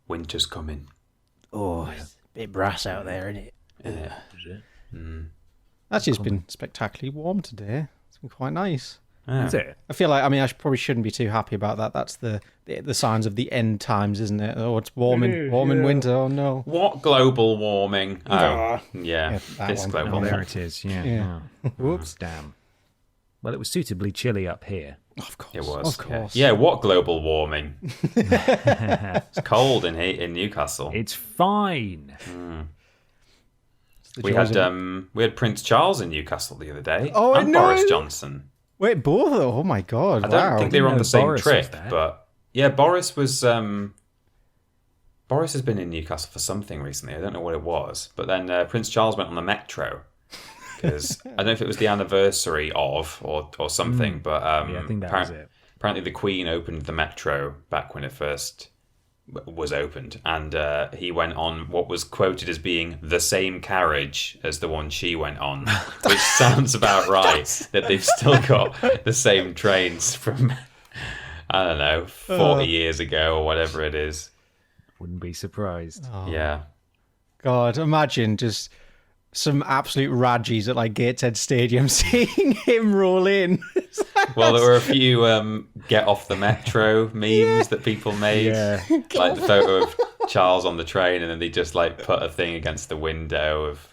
winter's coming. Oh, it's a bit brass out there, isn't it? Yeah. Actually, it's been spectacularly warm today. It's been quite nice. Yeah. Is it? I feel like, I probably shouldn't be too happy about that. That's the signs of the end times, isn't it? Oh, it's warm in winter. Oh no. What global warming? Oh, yeah. This one. global Oh, there warming. it is. Yeah. Yeah. Oh. Whoops. Damn. Well, it was suitably chilly up here. Of course. It was. Of course. Yeah, what global warming? It's cold in Newcastle. It's fine. We had Prince Charles in Newcastle the other day. Oh, I and know. Boris Johnson. Wait, both? Oh my god! I don't think they were on the same Boris trip, was there. but yeah, Boris was. Boris has been in Newcastle for something recently. I don't know what it was, but then Prince Charles went on the Metro because I don't know if it was the anniversary of or something, but Yeah, I think that was it. Apparently, the Queen opened the Metro back when it first was opened, and he went on what was quoted as being the same carriage as the one she went on, which sounds about right. That they've still got the same trains from, I don't know, 40 years ago or whatever it is. Wouldn't be surprised. Yeah. God, imagine just some absolute Rajis at like Gateshead Stadium seeing him roll in. Well, there were a few get off the metro memes that people made. Yeah. Like the photo of Charles on the train, and then they just like put a thing against the window of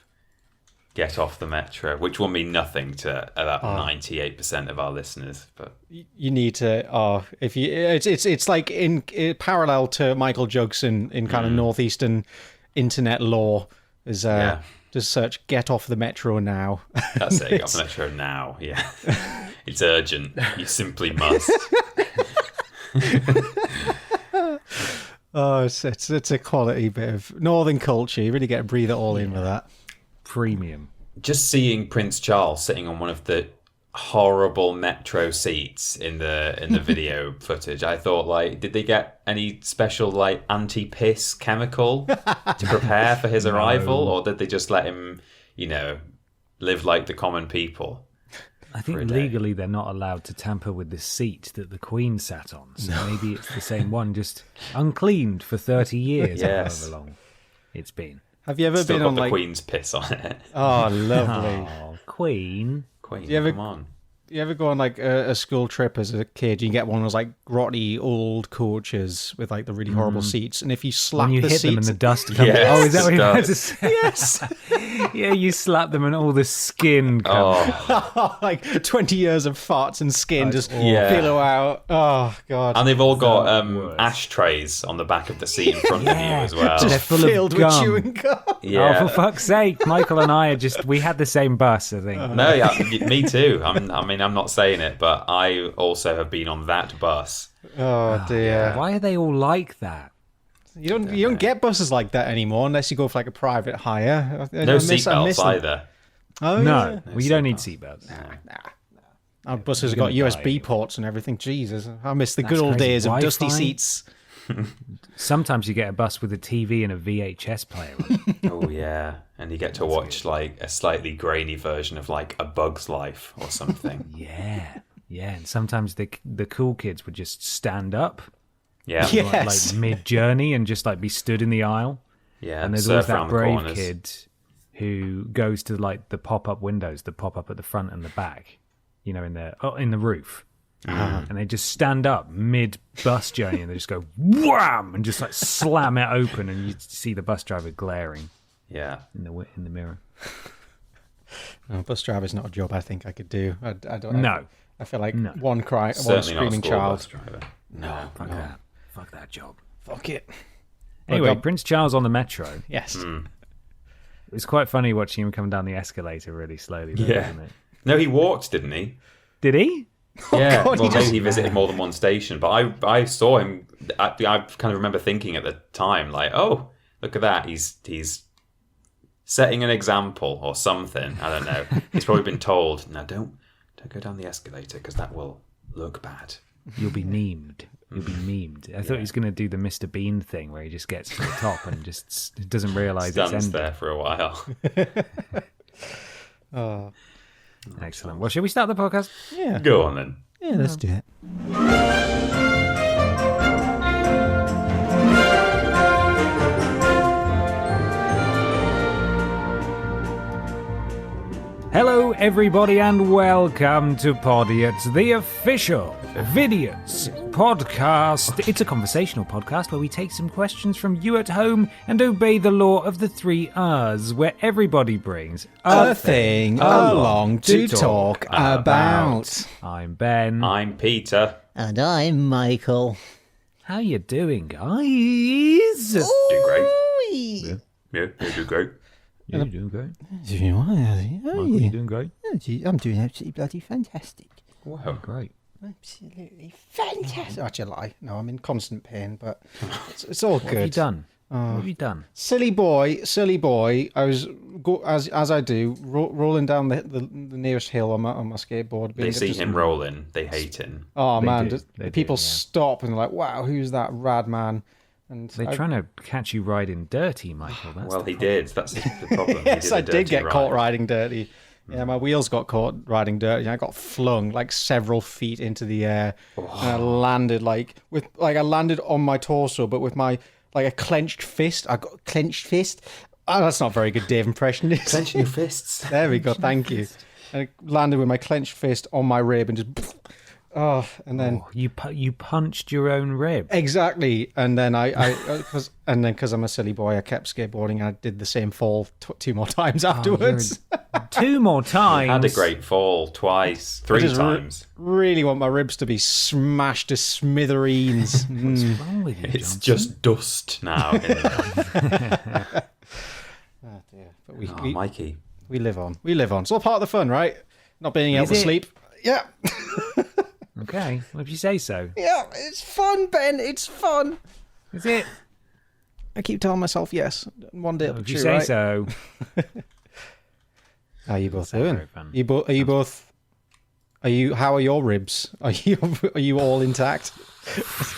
get off the metro, which will mean nothing to about 98% of our listeners. But You need to. If you, it's like in parallel to Michael Jugson in kind of northeastern internet law. Is just search "get off the metro now." that's it. Get off the metro now. Yeah, it's urgent. You simply must. Oh, it's a quality bit of northern culture. You really get to breathe it all in with that. Premium. Just seeing Prince Charles sitting on one of the horrible metro seats in the video footage, I thought, like, did they get any special like anti-piss chemical to prepare for his arrival, or did they just let him, live like the common people? I think legally they're not allowed to tamper with the seat that the Queen sat on. So maybe it's the same one, just uncleaned for 30 years, Yes. however long it's been. Have you ever Still been got on the like? Queen's piss on it. Oh, lovely. Oh, Queen. Queen, you ever- come on. You ever go on like a school trip as a kid? You get one of those like grotty old coaches with like the really horrible seats, and if you slap When you the hit seats, them and the dust comes Yes, Oh, is that what you're about it to say? Yes. Yeah, you slap them and all the skin comes. Oh, like 20 years of farts and skin just Yeah. billow out. Oh god! and they've all got worst. ashtrays on the back of the seat in front of you as well. They're Just full of filled with gum. chewing gum. Yeah. Oh, for fuck's sake. Michael and I we had the same bus, I think. No, yeah, me too. I'm not saying it, but I also have been on that bus. Oh dear! Why are they all like that? You don't get buses like that anymore unless you go for like a private hire. No seatbelts either. Oh No, yeah. well, you don't need seatbelts. Our buses have You're got gonna USB die. ports and everything. Jesus, I miss the That's good old crazy. days of dusty Wi-Fi? seats. Sometimes you get a bus with a TV and a VHS player on. Oh yeah, and you get to watch like a slightly grainy version of like A Bug's Life or something. Yeah, and sometimes the cool kids would just stand up, Yeah, Yeah. like mid journey, and just like be stood in the aisle. yeah. And there's always surf around that the brave corners. kid who goes to like the pop up windows that pop up at the front and the back, in the roof. And they just stand up mid bus journey and they just go wham and just like slam it open, and you see the bus driver glaring Yeah, in the mirror. No, bus driver's not a job I think I could do. I don't. No. I feel like No. one certainly not a screaming school child. bus driver. No, Fuck that job. Fuck it. Anyway, God. Prince Charles on the metro. Yes. It was quite funny watching him come down the escalator really slowly, though, Yeah. wasn't it? No, he walked, didn't he? Did he? Yeah, God, well, he maybe just- he visited more than one station, but I saw him. I kind of remember thinking at the time, like, oh, look at that, he's setting an example or something. I don't know. He's probably been told, no, don't go down the escalator because that will look bad. You'll be memed. You'll be memed. I thought he was going to do the Mr. Bean thing where he just gets to the top and just doesn't realise it's Stands ended. there for a while. Oh. Excellent. Well, shall we start the podcast? Yeah. Go on then. Yeah, let's do it. everybody, and welcome to Podiots, the official Vidiots podcast. It's a conversational podcast where we take some questions from you at home and obey the law of the 3 R's, where everybody brings A thing along to talk about. I'm Ben. I'm Peter. And I'm Michael. How you doing, guys? Doing great. Yeah, you're doing great. You're doing great. Michael, You doing great? I'm doing absolutely bloody fantastic. Wow. Great. Absolutely fantastic. Actually, lie. No, I'm in constant pain, but it's all What have you good. done? What have you done? Silly boy. I was as I do, rolling down the nearest hill on my skateboard. They see him rolling. They hate him. Oh They man, do. just- They people do, yeah. stop and they're like, "Wow, who's that rad man?" And They're I- trying to catch you riding dirty, Michael. That's Well, the he problem. did. That's the problem. yes, I did get caught right. riding dirty. Yeah, my wheels got caught riding dirty. I got flung like several feet into the air, and I landed I landed on my torso, but with my a clenched fist. I got a clenched fist. Oh, that's not a very good Dave impression. is it? Clenching your fists. There we go. Thank you. And I landed with my clenched fist on my rib and just. Oh, and then You punched your own rib. exactly, and then because I'm a silly boy, I kept skateboarding. And I did the same fall 2 more times afterwards. 2 more times. Had a great fall twice, 3 just times. Really want my ribs to be smashed to smithereens. What's wrong with you, It's Johnson? just dust now. In there. Oh dear. But we Mikey. live on. We live on. It's all part of the fun, right? Not being able Is to it? sleep. Yeah. Okay, well, if you say so. Yeah, it's fun, Ben. It's fun. Is it? I keep telling myself yes. One day it'll If be you true, say right? so. How are you both doing? very fun. Are you both? How are your ribs? Are you all intact?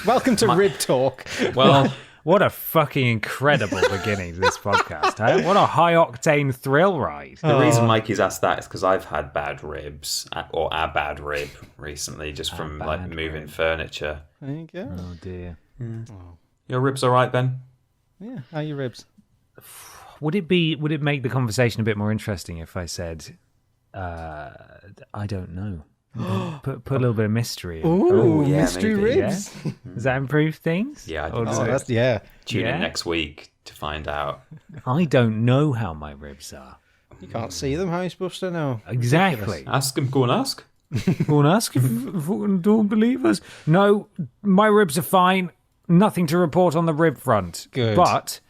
Welcome to Rib Talk. Well, What a fucking incredible beginning to this podcast, huh? What a high-octane thrill ride. the reason Mikey's asked that is because I've had bad ribs, or a bad rib recently, just from bad moving furniture. There you go. Oh, dear. Your ribs all right, Ben? Yeah, how are your ribs? Would it make the conversation a bit more interesting if I said, I don't know? Put a little bit of mystery in. Ooh, yeah, mystery maybe, ribs. Does that improve things? Yeah, I Or think does so. Oh, it- that's yeah. Tune Yeah? in next week to find out. I don't know how my ribs are. You can't see them. How are you supposed to know? Exactly. Ask him. Go and ask. Go and ask if fucking don't believe us. No, my ribs are fine. Nothing to report on the rib front. Good. But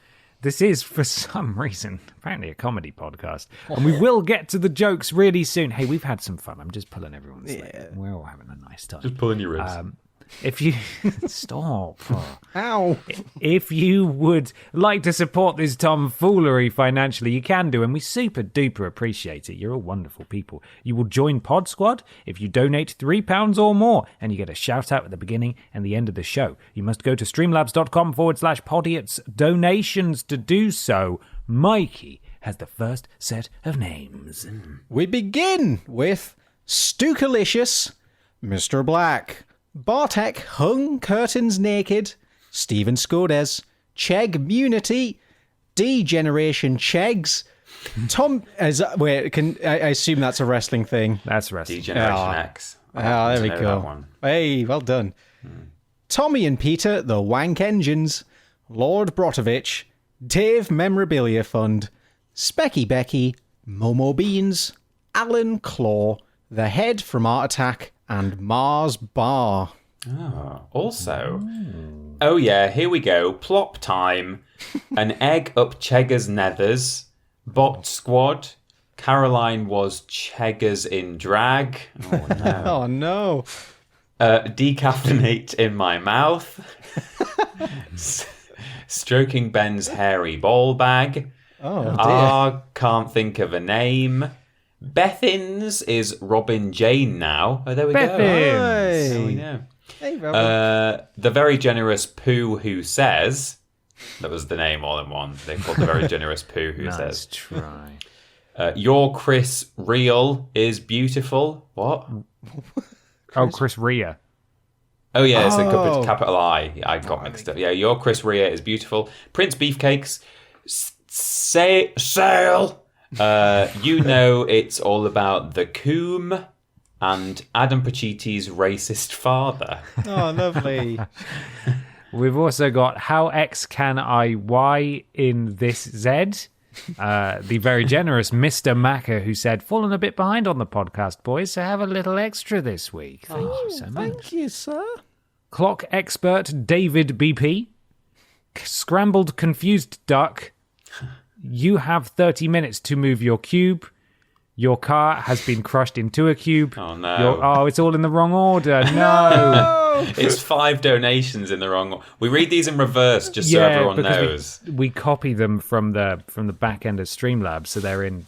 this is, for some reason, apparently a comedy podcast. And we will get to the jokes really soon. Hey, we've had some fun. I'm just pulling everyone's leg. We're all having a nice time. Just pulling your ribs. If you... Stop. Ow! If you would like to support this tomfoolery financially, you can do, and we super duper appreciate it. You're all wonderful people. You will join Pod Squad if you donate £3 or more, and you get a shout out at the beginning and the end of the show. You must go to streamlabs.com/podiots donations to do so. Mikey has the first set of names. We begin with Stukalicious, Mr. Black, Bartek Hung Curtains Naked, Stephen Skodes, Chegg Munity, D Generation Chegs, Tom. I assume that's a wrestling thing. That's wrestling. Degeneration Ah. X. I Ah, happen there to we know go. that one. Hey, well done. Tommy and Peter, the Wank Engines, Lord Brotovich, Dave Memorabilia Fund, Specky Becky, Momo Beans, Alan Claw, The Head from Art Attack, and Mars Bar. Also, oh yeah, here we go. Plop time. An egg up Cheggers Nethers. Bot Squad. Caroline was Cheggers in drag. Oh no. Oh no. Decaffeinate in my mouth. Stroking Ben's hairy ball bag. Oh dear. Can't think of a name. Bethins is Robin Jane now. Oh, there we Bethins. go. There we know. Hey, Robin. The very generous Pooh who says. That was the name all in one. They called the very generous Pooh who Nice says. try. Your Chris Real is beautiful. What? Oh, Chris Rea. Oh yeah, it's a Oh. capital I. I got mixed up. Yeah, your Chris Rea is beautiful. Prince Beefcakes, Sale You know it's all about the coom and Adam Pachiti's racist father. Oh, lovely. We've also got how X can I Y in this Z? The very generous Mr. Macker, who said, fallen a bit behind on the podcast, boys, so have a little extra this week. Thank you so much. Thank you, sir. Clock expert David BP. Scrambled confused duck. You have 30 minutes to move your cube. Your car has been crushed into a cube. Oh, no. It's all in the wrong order. No. It's 5 donations in the wrong. We read these in reverse just so everyone because knows. We copy them from the back end of Streamlabs, so they're in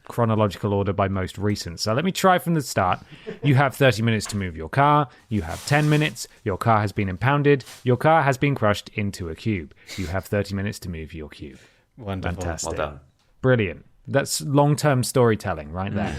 chronological order by most recent. So let me try from the start. You have 30 minutes to move your car. You have 10 minutes. Your car has been impounded. Your car has been crushed into a cube. You have 30 minutes to move your cube. Wonderful. Fantastic. Well done. Brilliant. That's long-term storytelling right there.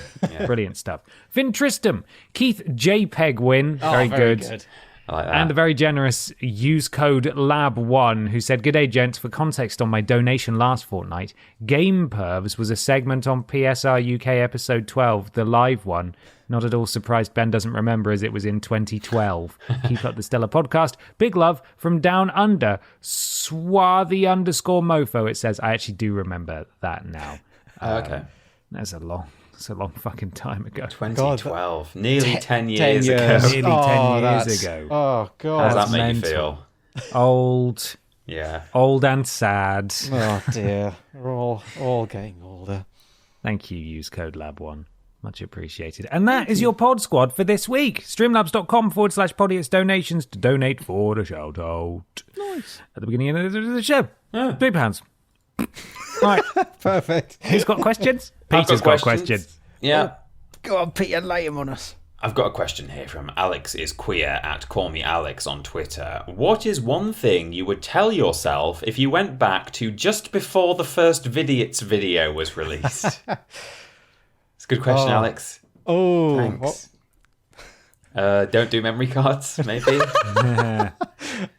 Brilliant stuff. Finn Tristram, Keith JPEG win. Very good. I like that. And the very generous use code LAB1 who said, "G'day, gents. For context on my donation last fortnight, Game Pervs was a segment on PSR UK episode 12, the live one. Not at all surprised Ben doesn't remember as it was in 2012. Keep up the stellar podcast. Big love from down under. Swarthy_mofo, it says. I actually do remember that now. Okay. That's a long fucking time ago. 2012. Nearly 10 years 10 years. ago. Nearly 10 years ago. Oh, God. How does That's that make mental. you feel? Old Yeah. and sad. Oh, dear. We're all getting older. Thank you, use code LAB1. Much appreciated. And that is your pod squad for this week. Streamlabs.com/Podiots donations to donate for the shout out. Nice. At the beginning of the show. £3. Right. Perfect. Who's got questions? I've Peter's got questions. Yeah. Go on, Peter, lay him on us. I've got a question here from Alex is Queer at CallMeAlex on Twitter. What is one thing you would tell yourself if you went back to just before the first Vidiots video was released? It's a good question, Alex. Oh, Thanks. Don't do memory cards, maybe?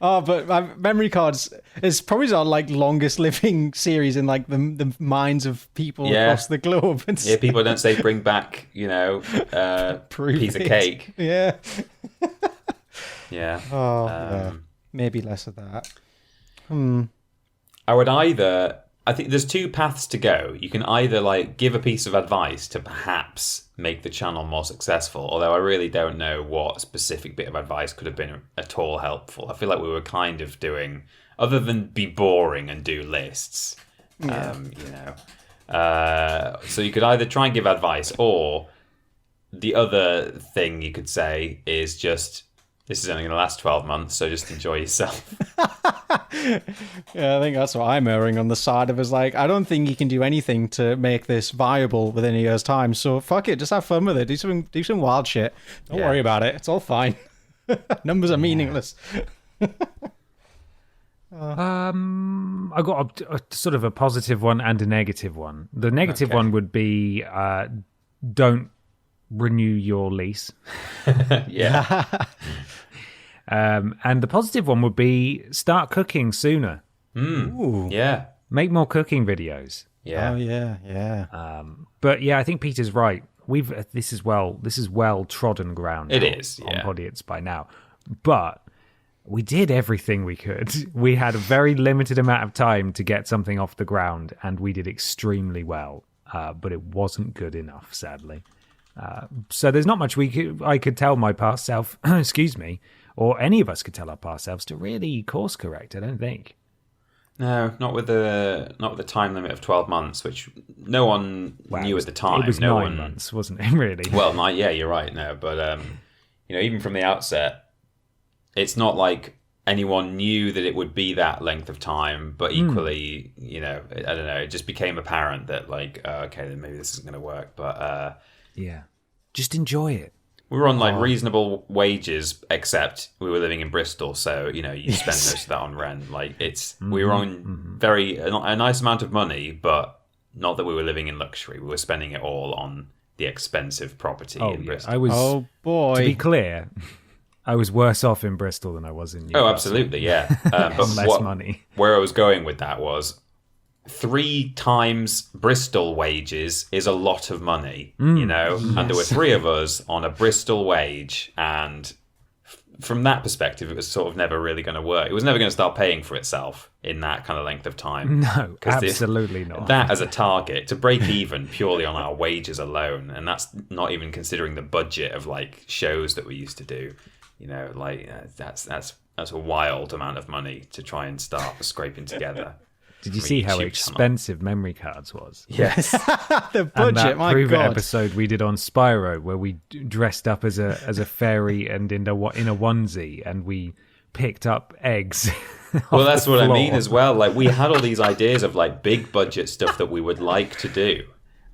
but my memory cards is probably our longest living series in the minds of people across the globe. Yeah, people don't say bring back, Prove piece of it. cake. Yeah. Yeah. Yeah. Maybe less of that. I think there's 2 paths to go. You can either give a piece of advice to perhaps make the channel more successful, although I really don't know what specific bit of advice could have been at all helpful. I feel like we were kind of doing, other than be boring and do lists, so you could either try and give advice, or the other thing you could say is just, this is only going to last 12 months, so just enjoy yourself. Yeah, I think that's what I'm erring on the side of, is I don't think you can do anything to make this viable within a year's time. So fuck it, just have fun with it. Do some wild shit. Don't worry about it. It's all fine. Numbers are meaningless. I got a sort of a positive one and a negative one. The negative one would be don't renew your lease. Yeah. And the positive one would be start cooking sooner. Ooh. Yeah. Make more cooking videos. Yeah. Oh yeah. But yeah, I think Peter's right. This is well trodden ground. It now is, on yeah. Podiots by now. But we did everything we could. We had a very limited amount of time to get something off the ground, and we did extremely well. But it wasn't good enough, sadly. So there's not much I could tell my past self, excuse me, or any of us could tell our past selves to really course correct, I don't think. No, not with the time limit of 12 months, which no one knew at the time. It was 9 months, wasn't it, really? Well, yeah, you're right. No, but even from the outset, it's not like anyone knew that it would be that length of time. But equally, I don't know. It just became apparent that okay, then maybe this isn't going to work. But yeah, just enjoy it. we were on reasonable wages, except we were living in Bristol, so you spend most of that on rent. We were on a nice amount of money, but not that we were living in luxury. We were spending it all on the expensive property in Bristol. I was. Oh boy. To be clear, I was worse off in Bristol than I was in Newcastle. Oh, absolutely, yeah. But less money. Where I was going with that was, 3 times Bristol wages is a lot of money, you know? Yes. And there were 3 of us on a Bristol wage, and from that perspective, it was sort of never really going to work. It was never going to start paying for itself in that kind of length of time. No, absolutely not. That as a target, to break even purely on our wages alone, and that's not even considering the budget of like shows that we used to do. You know, like that's a wild amount of money to try and start scraping together. Did you see how expensive memory cards was? Yes. The budget, and that my Prove God. It episode we did on Spyro, where we dressed up as a fairy and in a onesie, and we picked up eggs. Well, that's what I mean as well. Like, we had all these ideas of like big budget stuff that we would like to do,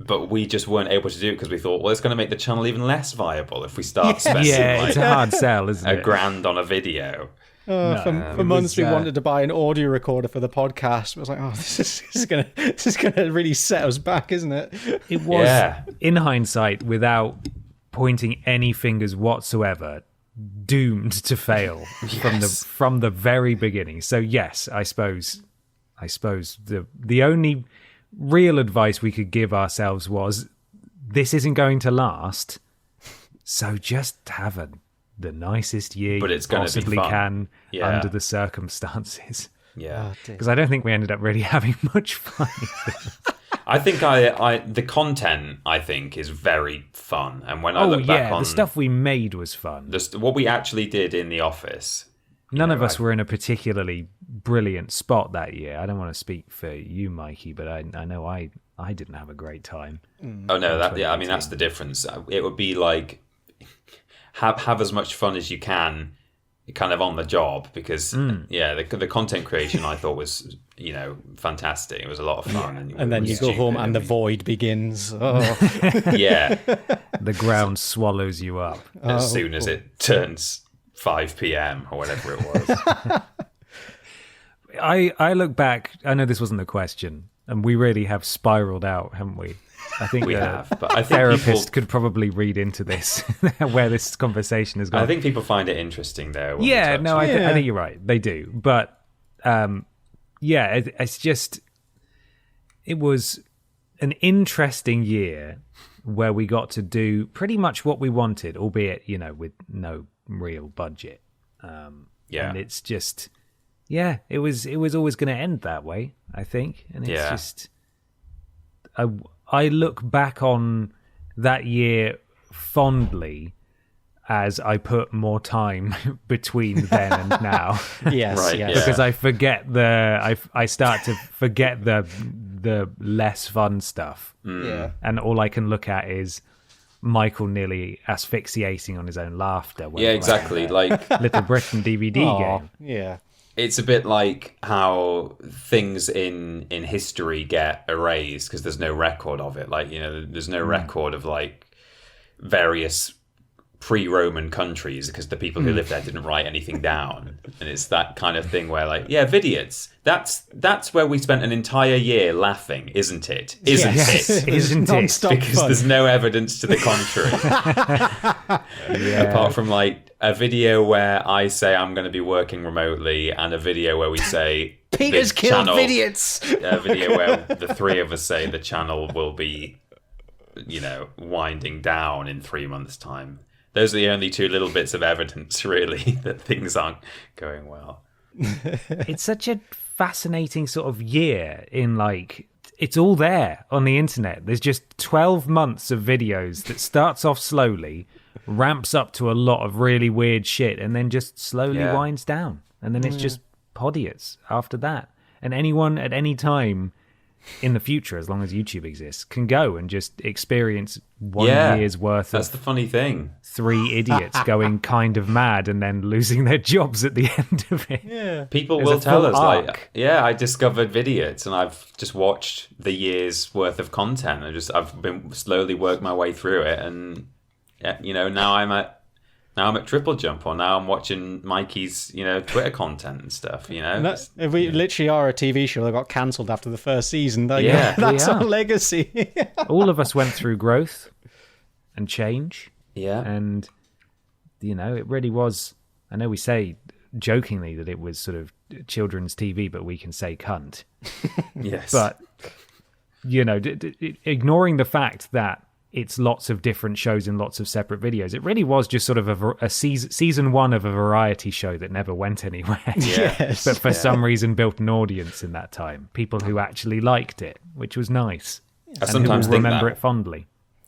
but we just weren't able to do it because we thought, well, it's going to make the channel even less viable if we start spending it's a hard sell, isn't it? $1,000 on a video. For months we wanted to buy an audio recorder for the podcast. I was like, oh, this is gonna really set us back, isn't it? It was, in hindsight, without pointing any fingers whatsoever, doomed to fail from the very beginning. So yes, I suppose the only real advice we could give ourselves was, this isn't going to last, so just have the nicest year you possibly can under the circumstances. Yeah, because I don't think we ended up really having much fun. I think the content I think is very fun, and when I look back on the stuff we made was fun. What we actually did in the office. None of us were in a particularly brilliant spot that year. I don't want to speak for you, Mikey, but I know I didn't have a great time. Oh no, I mean that's the difference. It would be like have as much fun as you can, kind of on the job, because the content creation I thought was fantastic. It was a lot of fun, and then you go home and the void begins. Oh. Yeah, the ground swallows you up as soon as it turns 5 p.m. or whatever it was. I look back. I know this wasn't the question, and we really have spiraled out, haven't we? I think we have, but I think therapist could probably read into this where this conversation has gone. I think people find it interesting, though. I think you're right. They do, but it's just, it was an interesting year where we got to do pretty much what we wanted, albeit with no real budget. And it's just, it was always going to end that way, I think, and it's just. I look back on that year fondly as I put more time between then and now. Yes. Because I forget I start to forget the less fun stuff. Yeah. And all I can look at is Michael nearly asphyxiating on his own laughter. Yeah, exactly. Like Little Britain DVD game. Yeah. It's a bit like how things in history get erased because there's no record of it. Like, there's no record of like various pre-Roman countries because the people who lived there didn't write anything down. And it's that kind of thing where like, Vidiots, that's where we spent an entire year laughing, isn't it? Isn't it? Isn't it? Because there's no evidence to the contrary. Apart from like a video where I say I'm going to be working remotely and a video where we say Peter's killed Vidiots. A video where the 3 of us say the channel will be, winding down in 3 months' time. Those are the only 2 little bits of evidence, really, that things aren't going well. It's such a fascinating sort of year in like, it's all there on the internet. There's just 12 months of videos that starts off slowly, ramps up to a lot of really weird shit, and then just slowly winds down. And then it's just Podiots after that. And anyone at any time in the future, as long as YouTube exists, can go and just experience 1 year's worth that's the funny thing. 3 idiots going kind of mad and then losing their jobs at the end of it. Yeah. People will tell us, like, I discovered Vidiots and I've just watched the year's worth of content. I've been slowly worked my way through it, and now I'm at Triple Jump, or now I'm watching Mikey's, Twitter content and stuff, And we literally are a TV show that got cancelled after the first season. Like, Yeah, that's our legacy. All of us went through growth and change. Yeah. And, it really was, I know we say jokingly that it was sort of children's TV, but we can say cunt. Yes. But, you know, ignoring the fact that it's lots of different shows and lots of separate videos, it really was just sort of a season one of a variety show that never went anywhere. Yes. But for some reason built an audience in that time. People who actually liked it, which was nice. I sometimes and who will think remember that it fondly.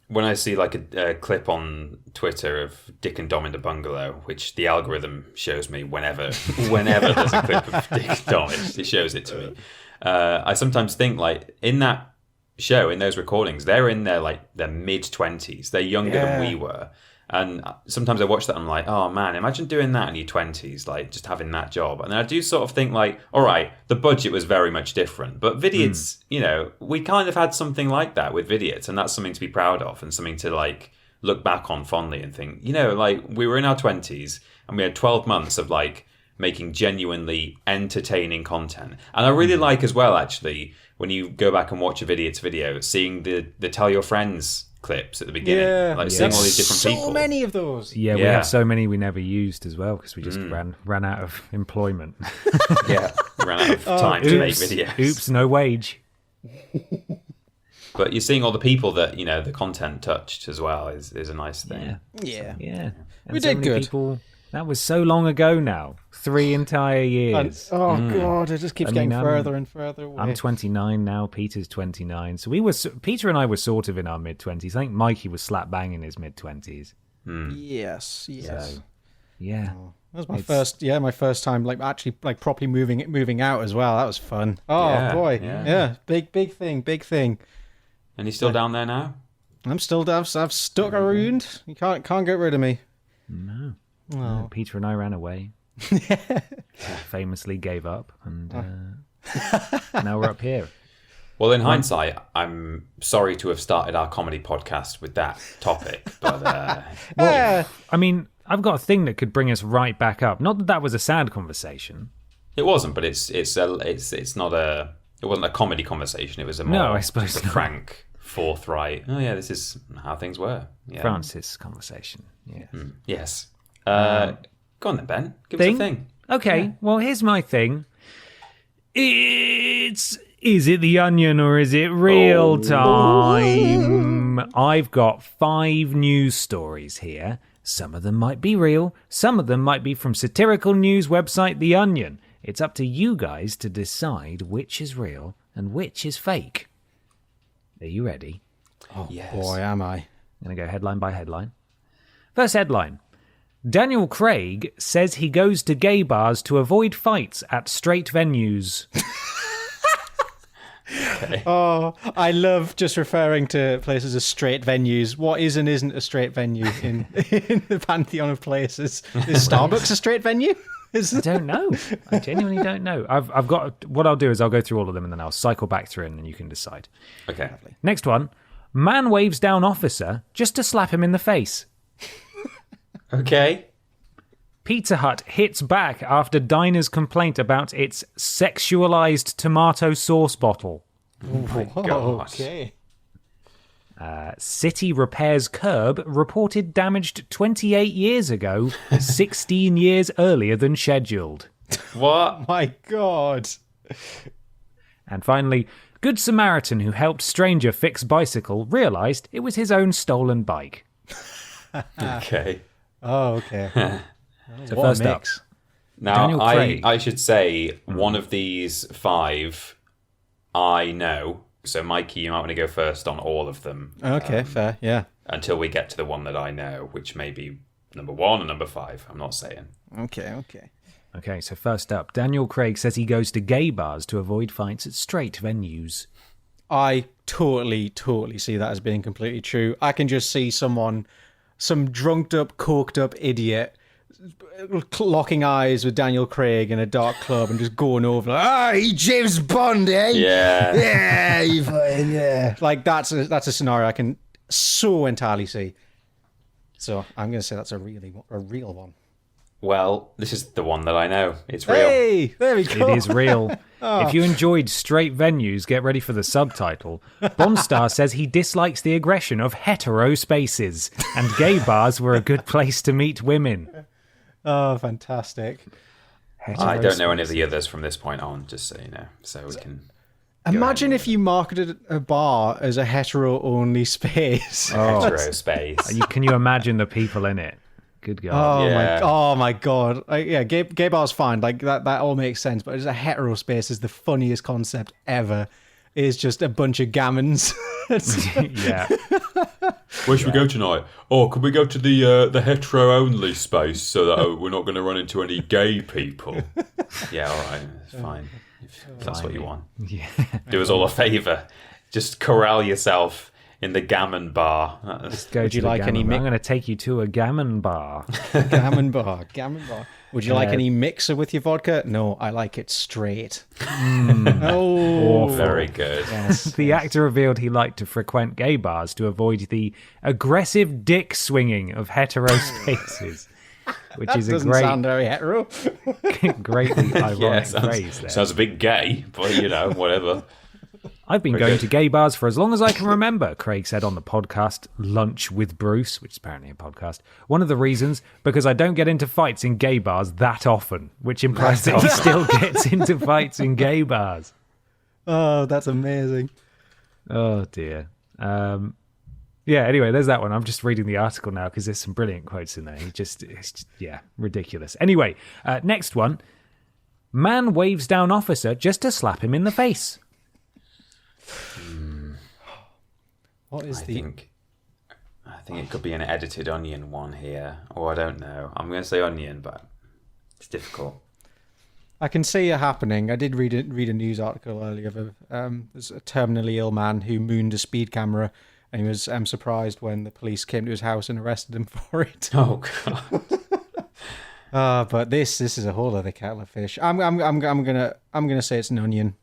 when I see like a clip on Twitter of Dick and Dom in the bungalow, which the algorithm shows me whenever there's a clip of Dick and Dom, it shows it to me. I sometimes think like in that show, in those recordings, they're in their mid-20s. They're younger than we were. And sometimes I watch that and I'm like, oh man, imagine doing that in your 20s, like just having that job. And I do sort of think like, all right, the budget was very much different. But Vidiots, you know, we kind of had something like that with Vidiots, and that's something to be proud of and something to like look back on fondly and think, you know, like we were in our 20s and we had 12 months of like making genuinely entertaining content. And I really like as well, actually, when you go back and watch a Vidiots video, seeing the Tell Your Friends clips at the beginning, seeing all these different people. So many of those. Yeah, we have so many we never used as well because we just ran out of employment. Ran out of time to make videos. Oops, no wage. But you're seeing all the people that, you know, the content touched as well is a nice thing. Yeah. Yeah. And We so did many good. People, that was so long ago now. 3 entire years. God, it just keeps getting further and further away. I'm 29 now. Peter's 29. So Peter and I were sort of in our mid-20s. I think Mikey was slap bang in his mid-20s. Yes. So, yeah. That was my first time like actually like properly moving out as well. That was fun. Oh boy. Yeah. Big thing. And he's still down there now? I'm still down. I've stuck around. You can't get rid of me. No. Peter and I ran away. Famously gave up, and now we're up here. Well, in hindsight, I'm sorry to have started our comedy podcast with that topic, but I mean, I've got a thing that could bring us right back up. Not that was a sad conversation. It wasn't, but it wasn't a comedy conversation. It was a more I suppose not. frank, forthright. Oh yeah, this is how things were. Yeah. Francis conversation. Yeah. Yes. Go on then, Ben. Give us a thing. Okay, well, here's my thing. Is it The Onion or is it real time? I've got 5 news stories here. Some of them might be real. Some of them might be from satirical news website The Onion. It's up to you guys to decide which is real and which is fake. Are you ready? Oh, yes. Boy, am I. I'm going to go headline by headline. First headline. Daniel Craig says he goes to gay bars to avoid fights at straight venues. Okay. Oh, I love just referring to places as straight venues. What is and isn't a straight venue in the pantheon of places? Is Starbucks a straight venue? I don't know. I genuinely don't know. I've got. What I'll do is I'll go through all of them and then I'll cycle back through and then you can decide. Okay. Next one. Man waves down officer just to slap him in the face. Okay. Pizza Hut hits back after diner's complaint about its sexualized tomato sauce bottle. Oh my God. Okay. City repairs curb reported damaged 28 years ago, 16 years earlier than scheduled. What? My God. And finally, Good Samaritan who helped stranger fix bicycle realized it was his own stolen bike. Okay. Oh, okay. So first up. Now, I should say one of these 5 I know. So, Mikey, you might want to go first on all of them. Okay, fair, yeah. Until we get to the one that I know, which may be number 1 or number 5. I'm not saying. Okay, so first up, Daniel Craig says he goes to gay bars to avoid fights at straight venues. I totally see that as being completely true. I can just see some drunked up, coked up idiot locking eyes with Daniel Craig in a dark club and just going over like, he James Bond, eh? Yeah. Yeah. Like that's a scenario I can so entirely see. So I'm going to say that's a real one. Well, this is the one that I know. It's real. Hey, there we go. It is real. If you enjoyed straight venues, get ready for the subtitle. Bonstar says he dislikes the aggression of hetero spaces, and gay bars were a good place to meet women. Oh, fantastic. I don't know any of the others from this point on, just so you know, so we can... Imagine if you marketed a bar as a hetero-only space. Hetero space. Can you imagine the people in it? Good God. Oh my God. Gay bar's fine. Like that all makes sense. But as a hetero space is the funniest concept ever. It is just a bunch of gammons. Yeah. Where should we go tonight? Oh, could we go to the hetero-only space so that we're not going to run into any gay people? Yeah, all right, it's fine. If that's what you want. Yeah. Do us all a favour. Just corral yourself in the gammon bar. Would you like any I'm going to take you to a gammon bar. Gammon bar. Would you like any mixer with your vodka? No, I like it straight. Oh, very good. Yes, The actor revealed he liked to frequent gay bars to avoid the aggressive dick swinging of hetero spaces, which that is doesn't sound very hetero. greatly ironic phrase there. Sounds a bit gay, but whatever. I've been going to gay bars for as long as I can remember, Craig said on the podcast Lunch with Bruce, which is apparently a podcast. One of the reasons, because I don't get into fights in gay bars that often, which implies that he still gets into fights in gay bars. Oh, that's amazing. Oh, dear. Yeah, anyway, there's that one. I'm just reading the article now because there's some brilliant quotes in there. It's just ridiculous. Anyway, next one. Man waves down officer just to slap him in the face. What is I think it could be an edited Onion one here, or I don't know. I'm going to say Onion, but it's difficult. I can see it happening. I did read a news article earlier of there's a terminally ill man who mooned a speed camera, and he was surprised when the police came to his house and arrested him for it. Oh God! But this is a whole other kettle of fish. I'm gonna say it's an onion.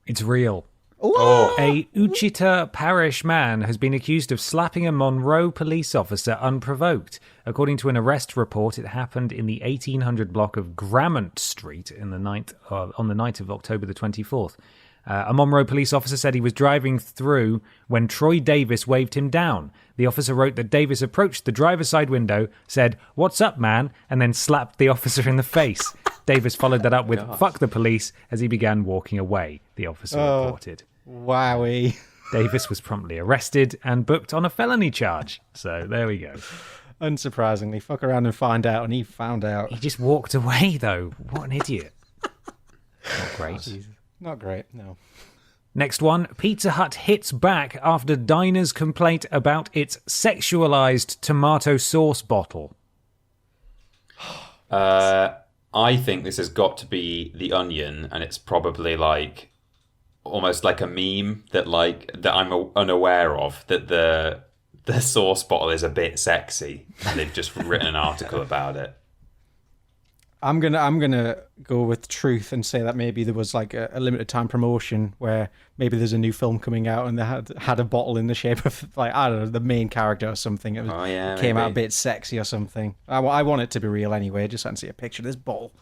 It's real. Oh. A Uchitar parish man has been accused of slapping a Monroe police officer unprovoked. According to an arrest report, it happened in the 1800 block of Grammont Street on the night of October the 24th. A Monroe police officer said he was driving through when Troy Davis waved him down. The officer wrote that Davis approached the driver's side window, said, "What's up, man?" and then slapped the officer in the face. Davis followed that up with "fuck the police" as he began walking away, the officer reported. Wowie. Davis was promptly arrested and booked on a felony charge. So there we go. Unsurprisingly, fuck around and find out, and he found out. He just walked away, though. What an idiot. Not great. Not great, no. Next one. Pizza Hut hits back after diner's complaint about its sexualized tomato sauce bottle. I think this has got to be the Onion, and it's probably like almost like a meme that I'm unaware of, that the sauce bottle is a bit sexy, and they've just written an article about it. I'm gonna go with truth and say that maybe there was like a limited time promotion where maybe there's a new film coming out and they had a bottle in the shape of, like, I don't know, the main character or something. It came out a bit sexy or something. I want it to be real anyway. Just want to see a picture of this bottle.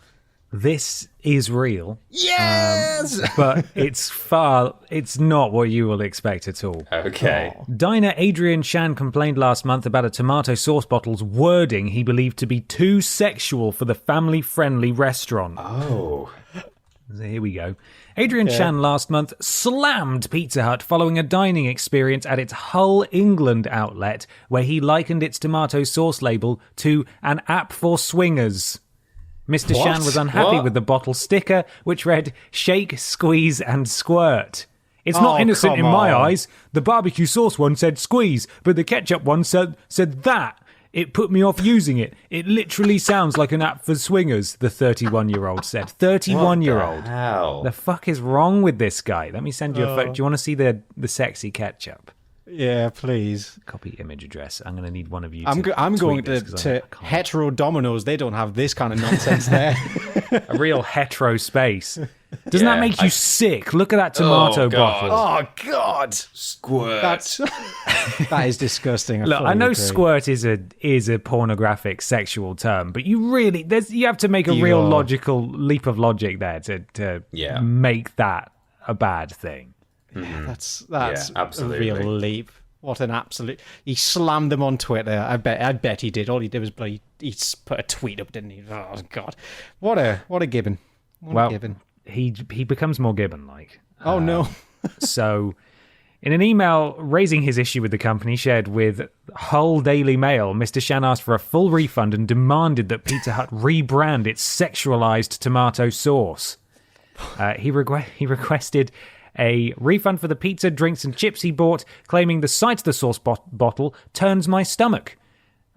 This is real. Yes! But it's not what you will expect at all. Okay. Diner Adrian Shan complained last month about a tomato sauce bottle's wording he believed to be too sexual for the family-friendly restaurant. Oh. So here we go. Adrian Shan last month slammed Pizza Hut following a dining experience at its Hull, England outlet, where he likened its tomato sauce label to an app for swingers. Mr. What? Shan was unhappy What? with the bottle sticker, which read, "Shake, squeeze, and squirt." It's not innocent in my eyes. The barbecue sauce one said squeeze, but the ketchup one said that. It put me off using it. It literally sounds like an app for swingers, the 31-year-old said. 31-year-old. What the hell? The fuck is wrong with this guy? Let me send you a photo. Do you want to see the sexy ketchup? Yeah, please. Copy image address. I'm going to need one of you I'm to going tweet this 'cause to I can't. Hetero Domino's. They don't have this kind of nonsense there. A real hetero space. Doesn't that make you sick? Look at that God. tomato bottle. Oh, God. Squirt. That is disgusting. Look, fully I know agree. squirt is a pornographic sexual term, but you have to make a real logical leap of logic there to make that a bad thing. That's Yeah, a absolutely. real leap. What an absolute! He slammed them on Twitter. I bet he did. All he did was he put a tweet up, didn't he? Oh God, what a gibbon! What a gibbon! He becomes more Gibbon-like. Oh no! So, in an email raising his issue with the company shared with Hull Daily Mail, Mr. Shan asked for a full refund and demanded that Pizza Hut rebrand its sexualized tomato sauce. He requested a refund for the pizza, drinks and chips he bought, claiming the sight of the sauce bottle turns my stomach.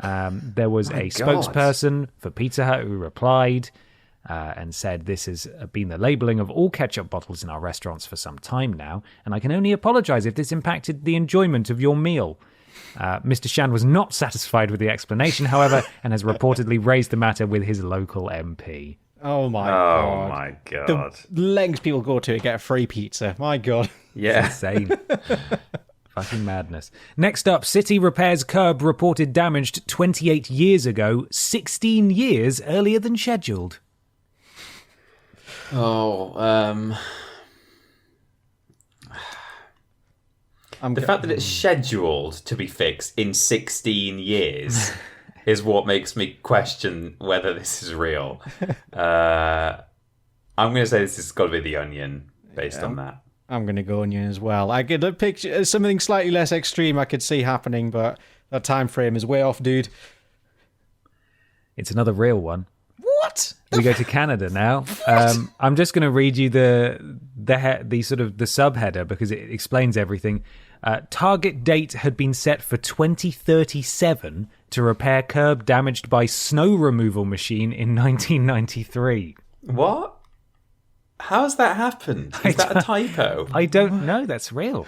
There was a spokesperson for Pizza Hut who replied and said, this has been the labelling of all ketchup bottles in our restaurants for some time now, and I can only apologise if this impacted the enjoyment of your meal. Mr. Shan was not satisfied with the explanation, however, and has reportedly raised the matter with his local MP. Oh my God. Oh my God. The lengths people go to get a free pizza. My God. Yeah. Insane. Fucking madness. Next up, City repairs curb reported damaged 28 years ago, 16 years earlier than scheduled. The fact that it's scheduled to be fixed in 16 years is what makes me question whether this is real. I'm going to say this has got to be The Onion based on that. I'm going to go Onion as well. I could picture something slightly less extreme I could see happening, but that time frame is way off, dude. It's another real one. What? We go to Canada now. I'm just going to read you the sort of the subheader because it explains everything. Target date had been set for 2037 to repair curb damaged by snow removal machine in 1993. What? How's that happened? Is that a typo? I don't know. That's real.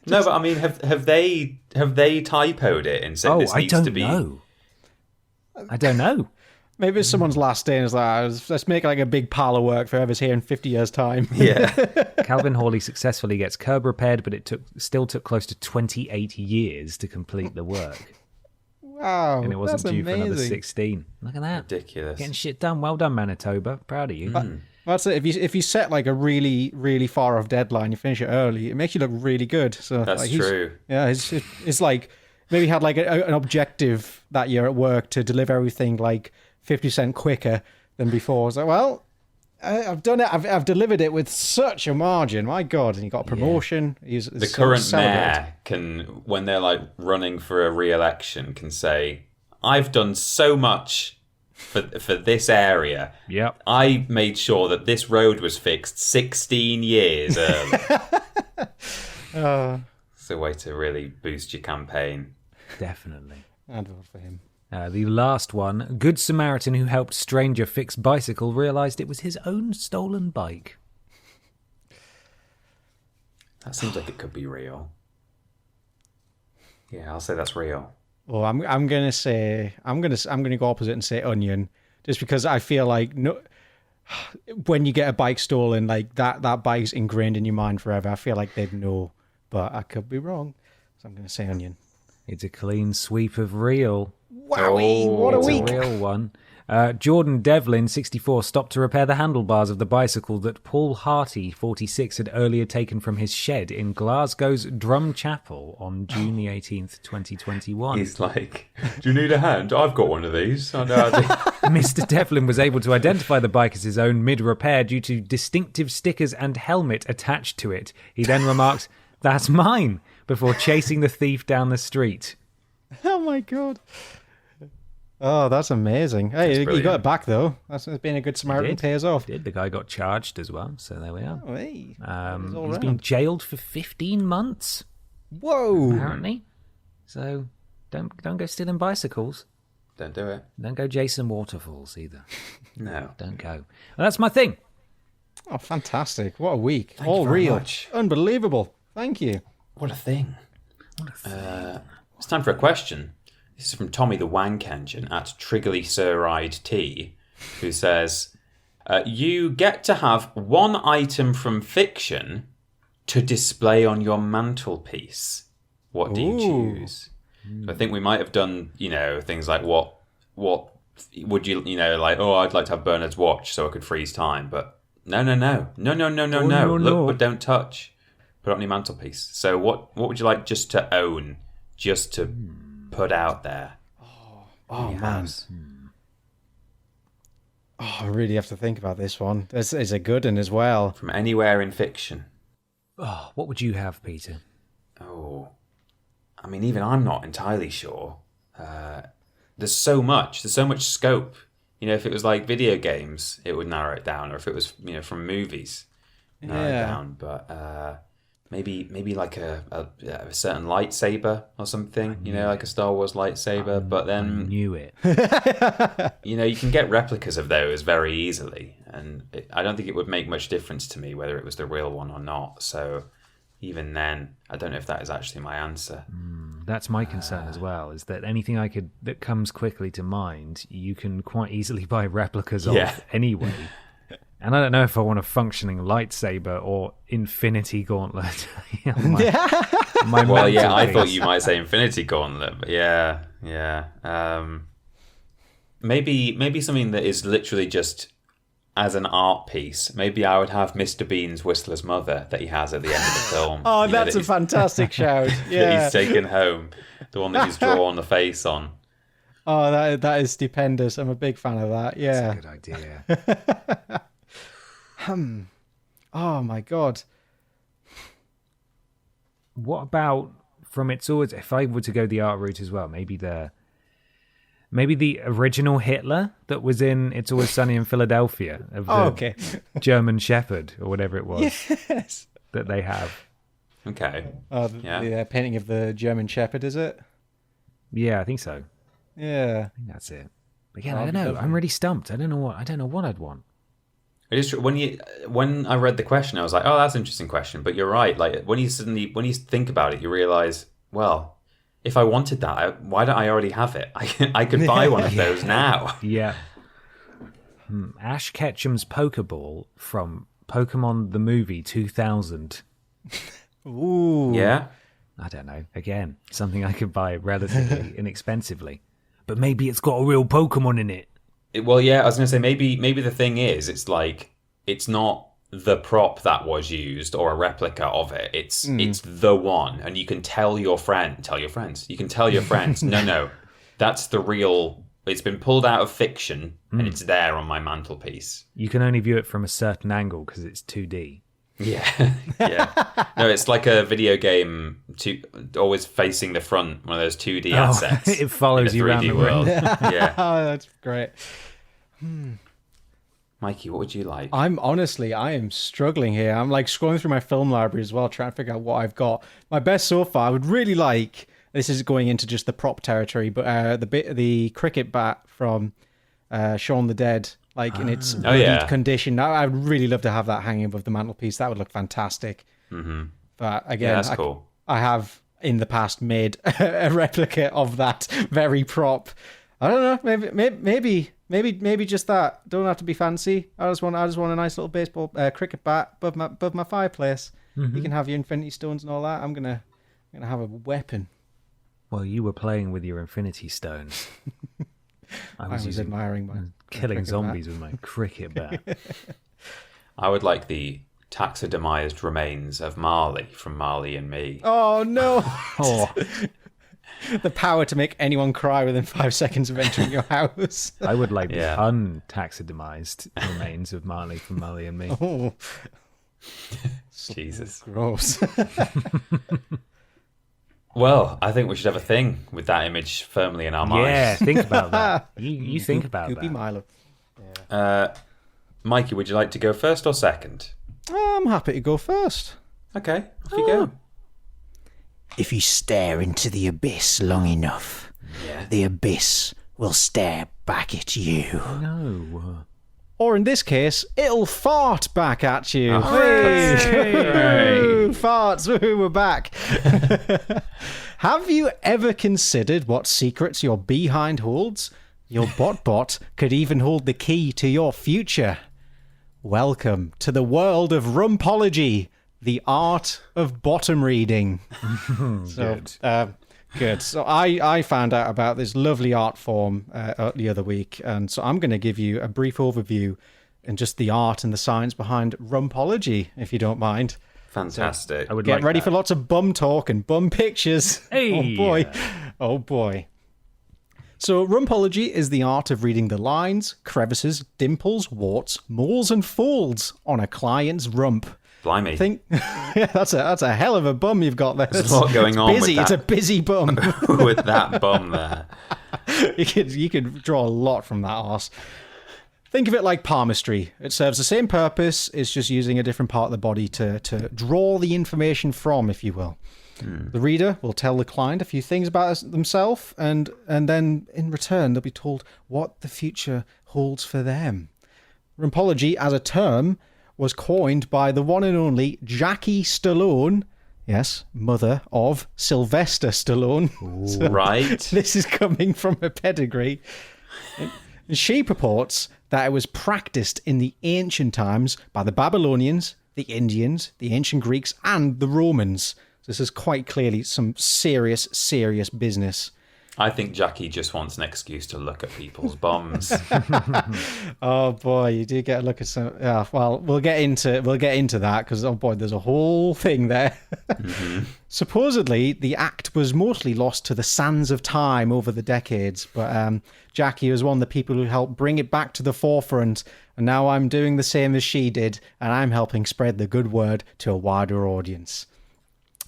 No, but I mean, have they typoed it and said this needs to be? I don't know. Maybe it's someone's last day and it's like, let's make like a big pile of work for whoever's here in 50 years' time. Yeah. Calvin Hawley successfully gets curb repaired, but it still took close to 28 years to complete the work. Wow. And it wasn't that's due amazing. for another 16. Look at that. Ridiculous. Getting shit done. Well done, Manitoba. Proud of you. That's it. If you set like a really, really far off deadline, you finish it early, it makes you look really good. So That's like, true. Yeah, it's like maybe he had like an objective that year at work to deliver everything like 50% quicker than before. So, well, I've done it. I've delivered it with such a margin. My God. And he got a promotion. Yeah. The current mayor can, when they're like running for a re-election, can say, I've done so much for this area. Yep. I made sure that this road was fixed 16 years early. It's a way to really boost your campaign. Definitely. I'd vote for him. The last one, Good Samaritan who helped stranger fix bicycle realised it was his own stolen bike. That seems like it could be real. Yeah, I'll say that's real. Well, I'm gonna go opposite and say Onion, just because I feel like when you get a bike stolen, like that bike's ingrained in your mind forever. I feel like they'd know, but I could be wrong, so I'm gonna say Onion. It's a clean sweep of real. Wowie, what a It's week. a real one. Jordan Devlin, 64, stopped to repair the handlebars of the bicycle that Paul Harty, 46, had earlier taken from his shed in Glasgow's Drum Chapel on June the 18th, 2021. He's like, do you need a hand? I've got one of these. I know how to... Mr. Devlin was able to identify the bike as his own mid-repair due to distinctive stickers and helmet attached to it. He then remarked, "That's mine," before chasing the thief down the street. Oh my God. Oh, that's amazing. Hey, you got it back though. That's being a good Samaritan pays off. Did. The guy got charged as well, so there we are. Oh, hey. He's been jailed for 15 months, Whoa. apparently. So don't go stealing bicycles. Don't do it. Don't go chasing waterfalls either. No. Don't go. Well, that's my thing. Oh, fantastic. What a week. Thank All you very real. much. Unbelievable. Thank you. What a thing. It's time for a question. This is from Tommy the Wank Engine at Triglyceride T, who says, you get to have one item from fiction to display on your mantelpiece. What do you choose? So I think we might have done, things like what would you, like, I'd like to have Bernard's watch so I could freeze time. But no. Look, but don't touch. Put it on your mantelpiece. So what would you like just to own just to put out there. Oh man. Oh, I really have to think about this one. This is a good one as well. From anywhere in fiction. Oh, what would you have, Peter? Oh, I mean, even I'm not entirely sure. There's so much scope. You know, if it was like video games, it would narrow it down, or if it was, you know, from movies, narrow it down. But maybe like a certain lightsaber or something. You know, like a Star Wars lightsaber. But then I knew it. you know, you can get replicas of those very easily, and I don't think it would make much difference to me whether it was the real one or not. So even then, I don't know if that is actually my answer. That's my concern as well, is that anything that comes quickly to mind, you can quite easily buy replicas of anyway. And I don't know if I want a functioning lightsaber or Infinity Gauntlet. I thought you might say Infinity Gauntlet, but maybe something that is literally just as an art piece. Maybe I would have Mr. Bean's Whistler's Mother that he has at the end of the film. Oh, that's a fantastic shout. Yeah. That he's taken home. The one that he's drawn the face on. Oh, that is stupendous. I'm a big fan of that. Yeah. That's a good idea. Oh my God. What about from It's Always... If I were to go the art route as well, maybe the original Hitler that was in It's Always Sunny in Philadelphia of the German Shepherd or whatever it was that they have. Okay. The painting of the German Shepherd, is it? Yeah, I think so. Yeah. I think that's it. But yeah, I don't know. I'm really stumped. I don't know what I'd want. It is true. When I read the question, I was like, "Oh, that's an interesting question." But you're right. Like when you think about it, you realize, well, if I wanted that, why don't I already have it? I could buy one of those now. Yeah. Ash Ketchum's Pokeball from Pokemon the Movie 2000. Ooh. Yeah. I don't know. Again, something I could buy relatively inexpensively. But maybe it's got a real Pokemon in it. Well, yeah, I was going to say, maybe the thing is, it's like, it's not the prop that was used or a replica of it. It's the one, and you can tell your friends. You can tell your friends, no, that's the real, it's been pulled out of fiction, and it's there on my mantelpiece. You can only view it from a certain angle because it's 2D. Yeah, yeah. No, it's like a video game, always facing the front, one of those 2D assets. It follows you around the world. Yeah. Oh, that's great. Mikey, what would you like? I am struggling here. I'm like scrolling through my film library as well, trying to figure out what I've got. My best so far, I would really like, this is going into just the prop territory, but the cricket bat from Shaun the Dead, like in its condition. I'd really love to have that hanging above the mantelpiece. That would look fantastic. Mm-hmm. But again, that's cool. I have in the past made a replica of that very prop. I don't know. Maybe just that. Don't have to be fancy. I just want a nice little baseball cricket bat above my fireplace. Mm-hmm. You can have your Infinity Stones and all that. I'm gonna have a weapon. Well, you were playing with your Infinity Stones. I was admiring killing zombies with my cricket bat. I would like the taxidermized remains of Marley from Marley and Me. Oh no! The power to make anyone cry within 5 seconds of entering your house. I would like the untaxidermized remains of Marley from Marley and Me. Oh. Jesus. Gross. Well, I think we should have a thing with that image firmly in our minds. Yeah, think about that. You think about that. Milo. Yeah. Mikey, would you like to go first or second? I'm happy to go first. Okay, off you go. If you stare into the abyss long enough, the abyss will stare back at you. No. Or in this case, it'll fart back at you. Oh, hey! Farts, we're back. Have you ever considered what secrets your behind holds? Your bot could even hold the key to your future. Welcome to the world of rumpology, the art of bottom reading. Good. So I found out about this lovely art form the other week, and so I'm going to give you a brief overview and just the art and the science behind rumpology, if you don't mind. Fantastic. I would Get like ready that. for lots of bum talk and bum pictures. Hey. Oh boy. Oh boy. So, rumpology is the art of reading the lines, crevices, dimples, warts, moles, and folds on a client's rump. Blimey. Yeah, that's a hell of a bum you've got there. There's a lot going on with busy. It's that. a busy bum. With that bum there. You could draw a lot from that arse. Think of it like palmistry. It serves the same purpose. It's just using a different part of the body to draw the information from, if you will. The reader will tell the client a few things about themselves, and then in return they'll be told what the future holds for them. Rumpology as a term was coined by the one and only Jackie Stallone, yes, mother of Sylvester Stallone. So Right. this is coming from a pedigree. She purports that it was practiced in the ancient times by the Babylonians, the Indians, the ancient Greeks, and the Romans. This is quite clearly some serious, serious business. I think Jackie just wants an excuse to look at people's bums. Oh boy, you do get a look at some. Yeah, well, we'll get into that because oh boy, there's a whole thing there. Supposedly, the act was mostly lost to the sands of time over the decades, but Jackie was one of the people who helped bring it back to the forefront. And now I'm doing the same as she did, and I'm helping spread the good word to a wider audience.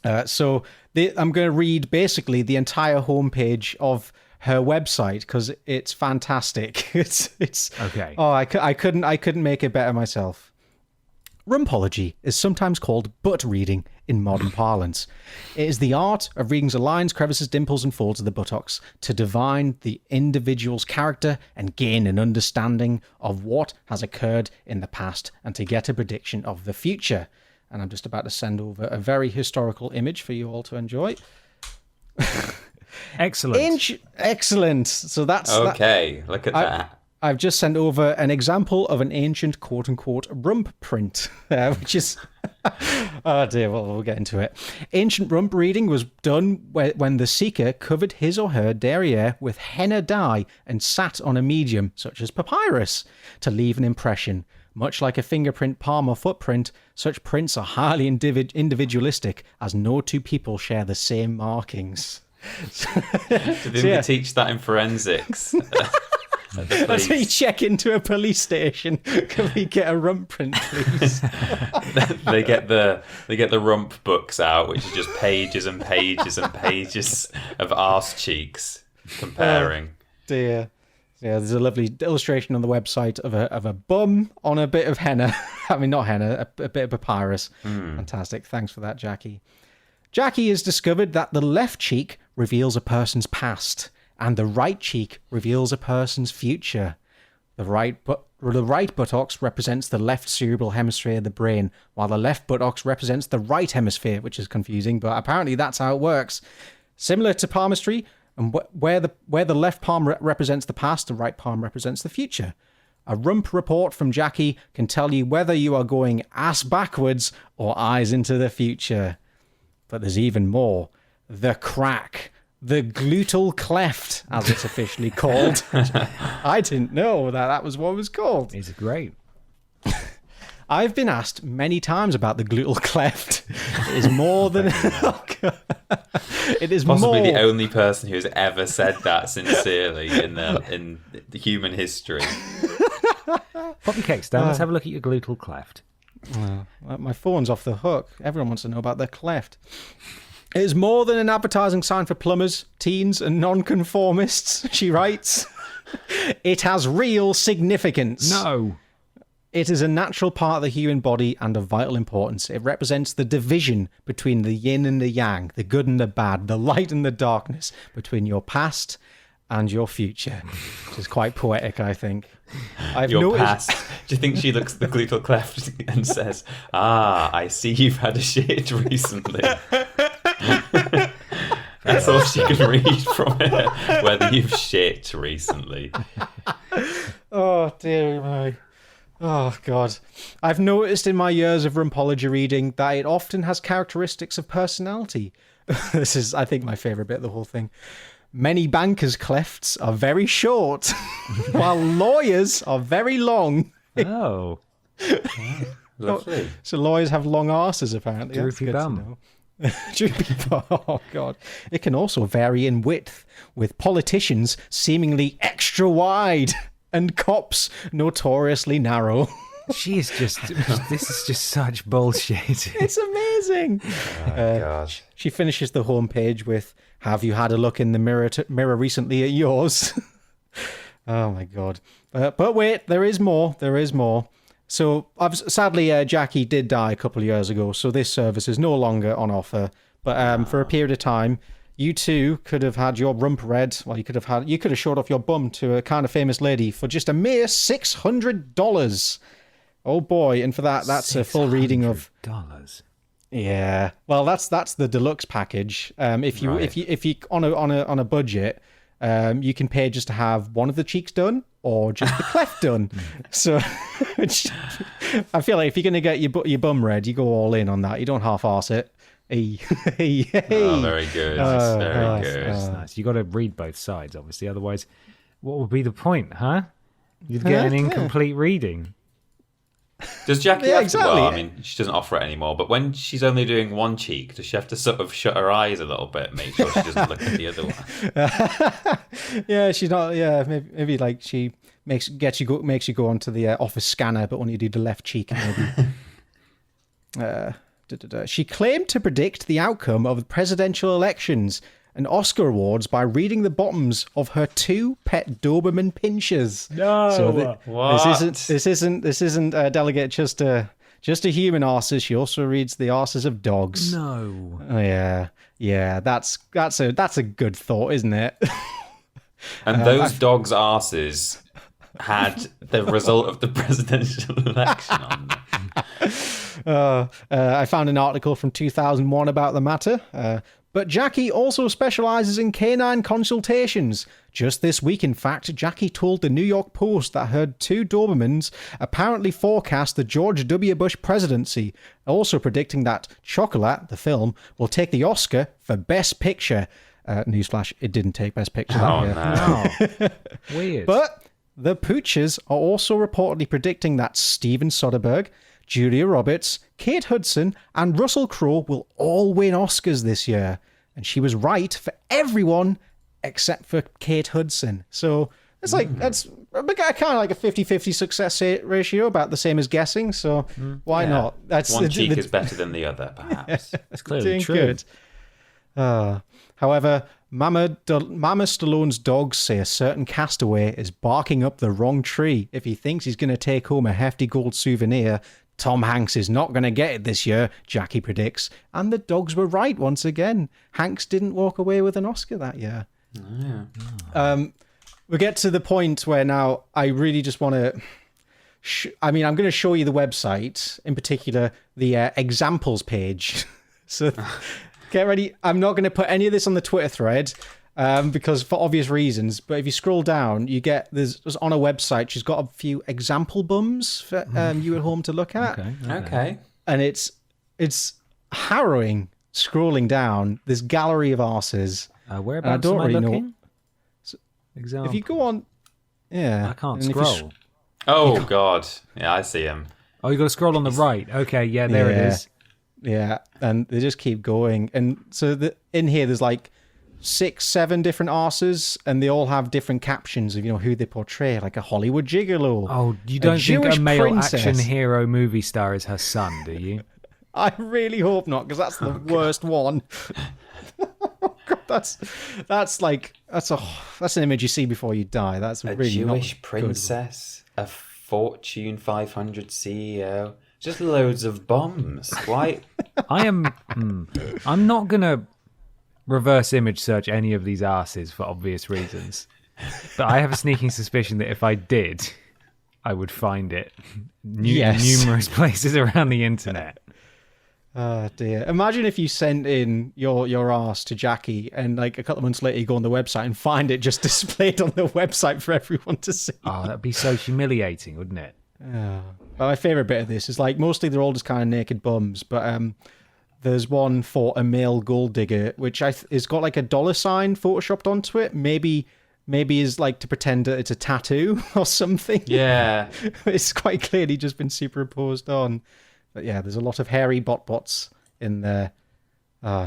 I'm going to read basically the entire homepage of her website because it's fantastic. It's Okay. Oh, I couldn't make it better myself. Rumpology is sometimes called butt reading in modern parlance. It is the art of reading the lines, crevices, dimples, and folds of the buttocks to divine the individual's character and gain an understanding of what has occurred in the past and to get a prediction of the future. And I'm just about to send over a very historical image for you all to enjoy. Excellent. Excellent. So that's Okay, look at that. I've just sent over an example of an ancient quote-unquote rump print, which is... oh dear, well, we'll get into it. Ancient rump reading was done when the seeker covered his or her derriere with henna dye and sat on a medium, such as papyrus, to leave an impression. Much like a fingerprint, palm, or footprint, such prints are highly individualistic, as no two people share the same markings. Didn't we teach that in forensics? That's how you check into a police station. Can we get a rump print, please? they get the rump books out, which are just pages and pages and pages of arse cheeks comparing. Dear. Yeah, there's a lovely illustration on the website of a bum on a bit of henna. I mean, not henna, a bit of papyrus. Fantastic. Thanks for that, Jackie. Jackie has discovered that the left cheek reveals a person's past and the right cheek reveals a person's future. The right buttocks represents the left cerebral hemisphere of the brain, while the left buttocks represents the right hemisphere, which is confusing, but apparently that's how it works. Similar to palmistry, and where the left palm represents the past, the right palm represents the future. A rump report from Jackie can tell you whether you are going ass backwards or eyes into the future. But there's even more. The crack. The gluteal cleft, as it's officially called. I didn't know that was what it was called. It's great. I've been asked many times about the gluteal cleft. It is more than... It is Possibly more... the only person who has ever said that sincerely in the human history. Pop your cakes down. Let's have a look at your gluteal cleft. My phone's off the hook. Everyone wants to know about their cleft. It is more than an advertising sign for plumbers, teens, and nonconformists, she writes. It has real significance. No. It is a natural part of the human body and of vital importance. It represents the division between the yin and the yang, the good and the bad, the light and the darkness, between your past and your future. Which is quite poetic, I think. Your past. Do you think she looks at the gluteal cleft and says, I see you've had a shit recently? That's all she can read from it, whether you've shit recently. Oh, dear me. Oh, God. I've noticed in my years of rumpology reading that it often has characteristics of personality. This is, I think, my favourite bit of the whole thing. Many bankers' clefts are very short, while lawyers are very long. Oh. Lovely. So lawyers have long arses, apparently. That's Droopy good to bum. know. Droopy bum. Oh, God. It can also vary in width, with politicians seemingly extra wide and cops notoriously narrow. She is just. This is just such bullshit. It's amazing. Gosh. She finishes the homepage with, "Have you had a look in the mirror recently at yours?" Oh, my God. But wait, there is more. There is more. So, sadly, Jackie did die a couple of years ago, so this service is no longer on offer. But for a period of time, you too could have had your rump read. Well, you could have showed off your bum to a kind of famous lady for just a mere $600. Oh boy! And for that's a full reading of $600. Yeah. Well, that's the deluxe package. If you on a budget, you can pay just to have one of the cheeks done or just the cleft done. So I feel like if you're going to get your bum read, you go all in on that. You don't half-arse it. Hey. Oh, very good. Very good. That's nice. You got to read both sides, obviously. Otherwise, what would be the point, huh? You'd get an incomplete reading. Does Jackie have exactly. to, well, I mean, she doesn't offer it anymore, but when she's only doing one cheek, does she have to sort of shut her eyes a little bit, make sure she doesn't look at the other one? Yeah, she's not. Yeah, maybe like she makes you go onto the office scanner, but when you do the left cheek, maybe. She claimed to predict the outcome of the presidential elections and Oscar awards by reading the bottoms of her 2 pet Doberman pinschers. No, so what? This isn't delegate just a human arses. She also reads the arses of dogs. No. Oh, yeah. That's a good thought, isn't it? And those dogs' arses had the result of the presidential election on them. I found an article from 2001 about the matter. But Jackie also specializes in canine consultations. Just this week, in fact, Jackie told the New York Post that her 2 Dobermans apparently forecast the George W. Bush presidency, also predicting that Chocolat, the film, will take the Oscar for Best Picture. Newsflash, it didn't take Best Picture that year. No. Weird. But the Poochers are also reportedly predicting that Steven Soderbergh, Julia Roberts, Kate Hudson, and Russell Crowe will all win Oscars this year. And she was right for everyone except for Kate Hudson. So it's that's kind of like a 50-50 success ratio, about the same as guessing. So why not? That's one cheek is better than the other, perhaps. It's clearly doing true. good. However, Mama Stallone's dogs say a certain castaway is barking up the wrong tree. If he thinks he's going to take home a hefty gold souvenir, Tom Hanks is not going to get it this year, Jackie predicts. And the dogs were right once again. Hanks didn't walk away with an Oscar that year. We get to the point where now I really just want to... I'm going to show you the website, in particular the examples page. So get ready. I'm not going to put any of this on the Twitter thread because for obvious reasons. But if you scroll down, you get there's on a website. She's got a few example bums for you at home to look at. Okay. And it's harrowing scrolling down this gallery of arses. Whereabouts don't am I really know- looking? Example. If you go on, I can't and if you scroll. Oh, God. Yeah, I see him. Oh, you got to scroll on the right. Okay, yeah, there it is. Yeah, and they just keep going. And so in here, there's like 6-7 different arses, and they all have different captions of who they portray, like a Hollywood gigolo. Oh, you don't think Jewish a male princess. action hero movie star is her son, do you? I really hope not, because that's the worst one. Oh, God, that's an image you see before you die. That's A really Jewish not princess, a Fortune 500 CEO, just loads of bombs. Why? I'm not gonna reverse image search any of these asses for obvious reasons, but I have a sneaking suspicion that if I did, I would find it numerous places around the internet. Oh dear! Imagine if you sent in your arse to Jackie, and like a couple of months later, you go on the website and find it just displayed on the website for everyone to see. Oh, that'd be so humiliating, wouldn't it? But my favorite bit of this is like mostly they're all just kind of naked bums, but there's one for a male gold digger, which is got like a $sign photoshopped onto it. Maybe is like to pretend that it's a tattoo or something. Yeah. It's quite clearly just been superimposed on. But yeah, there's a lot of hairy bot-bots in there.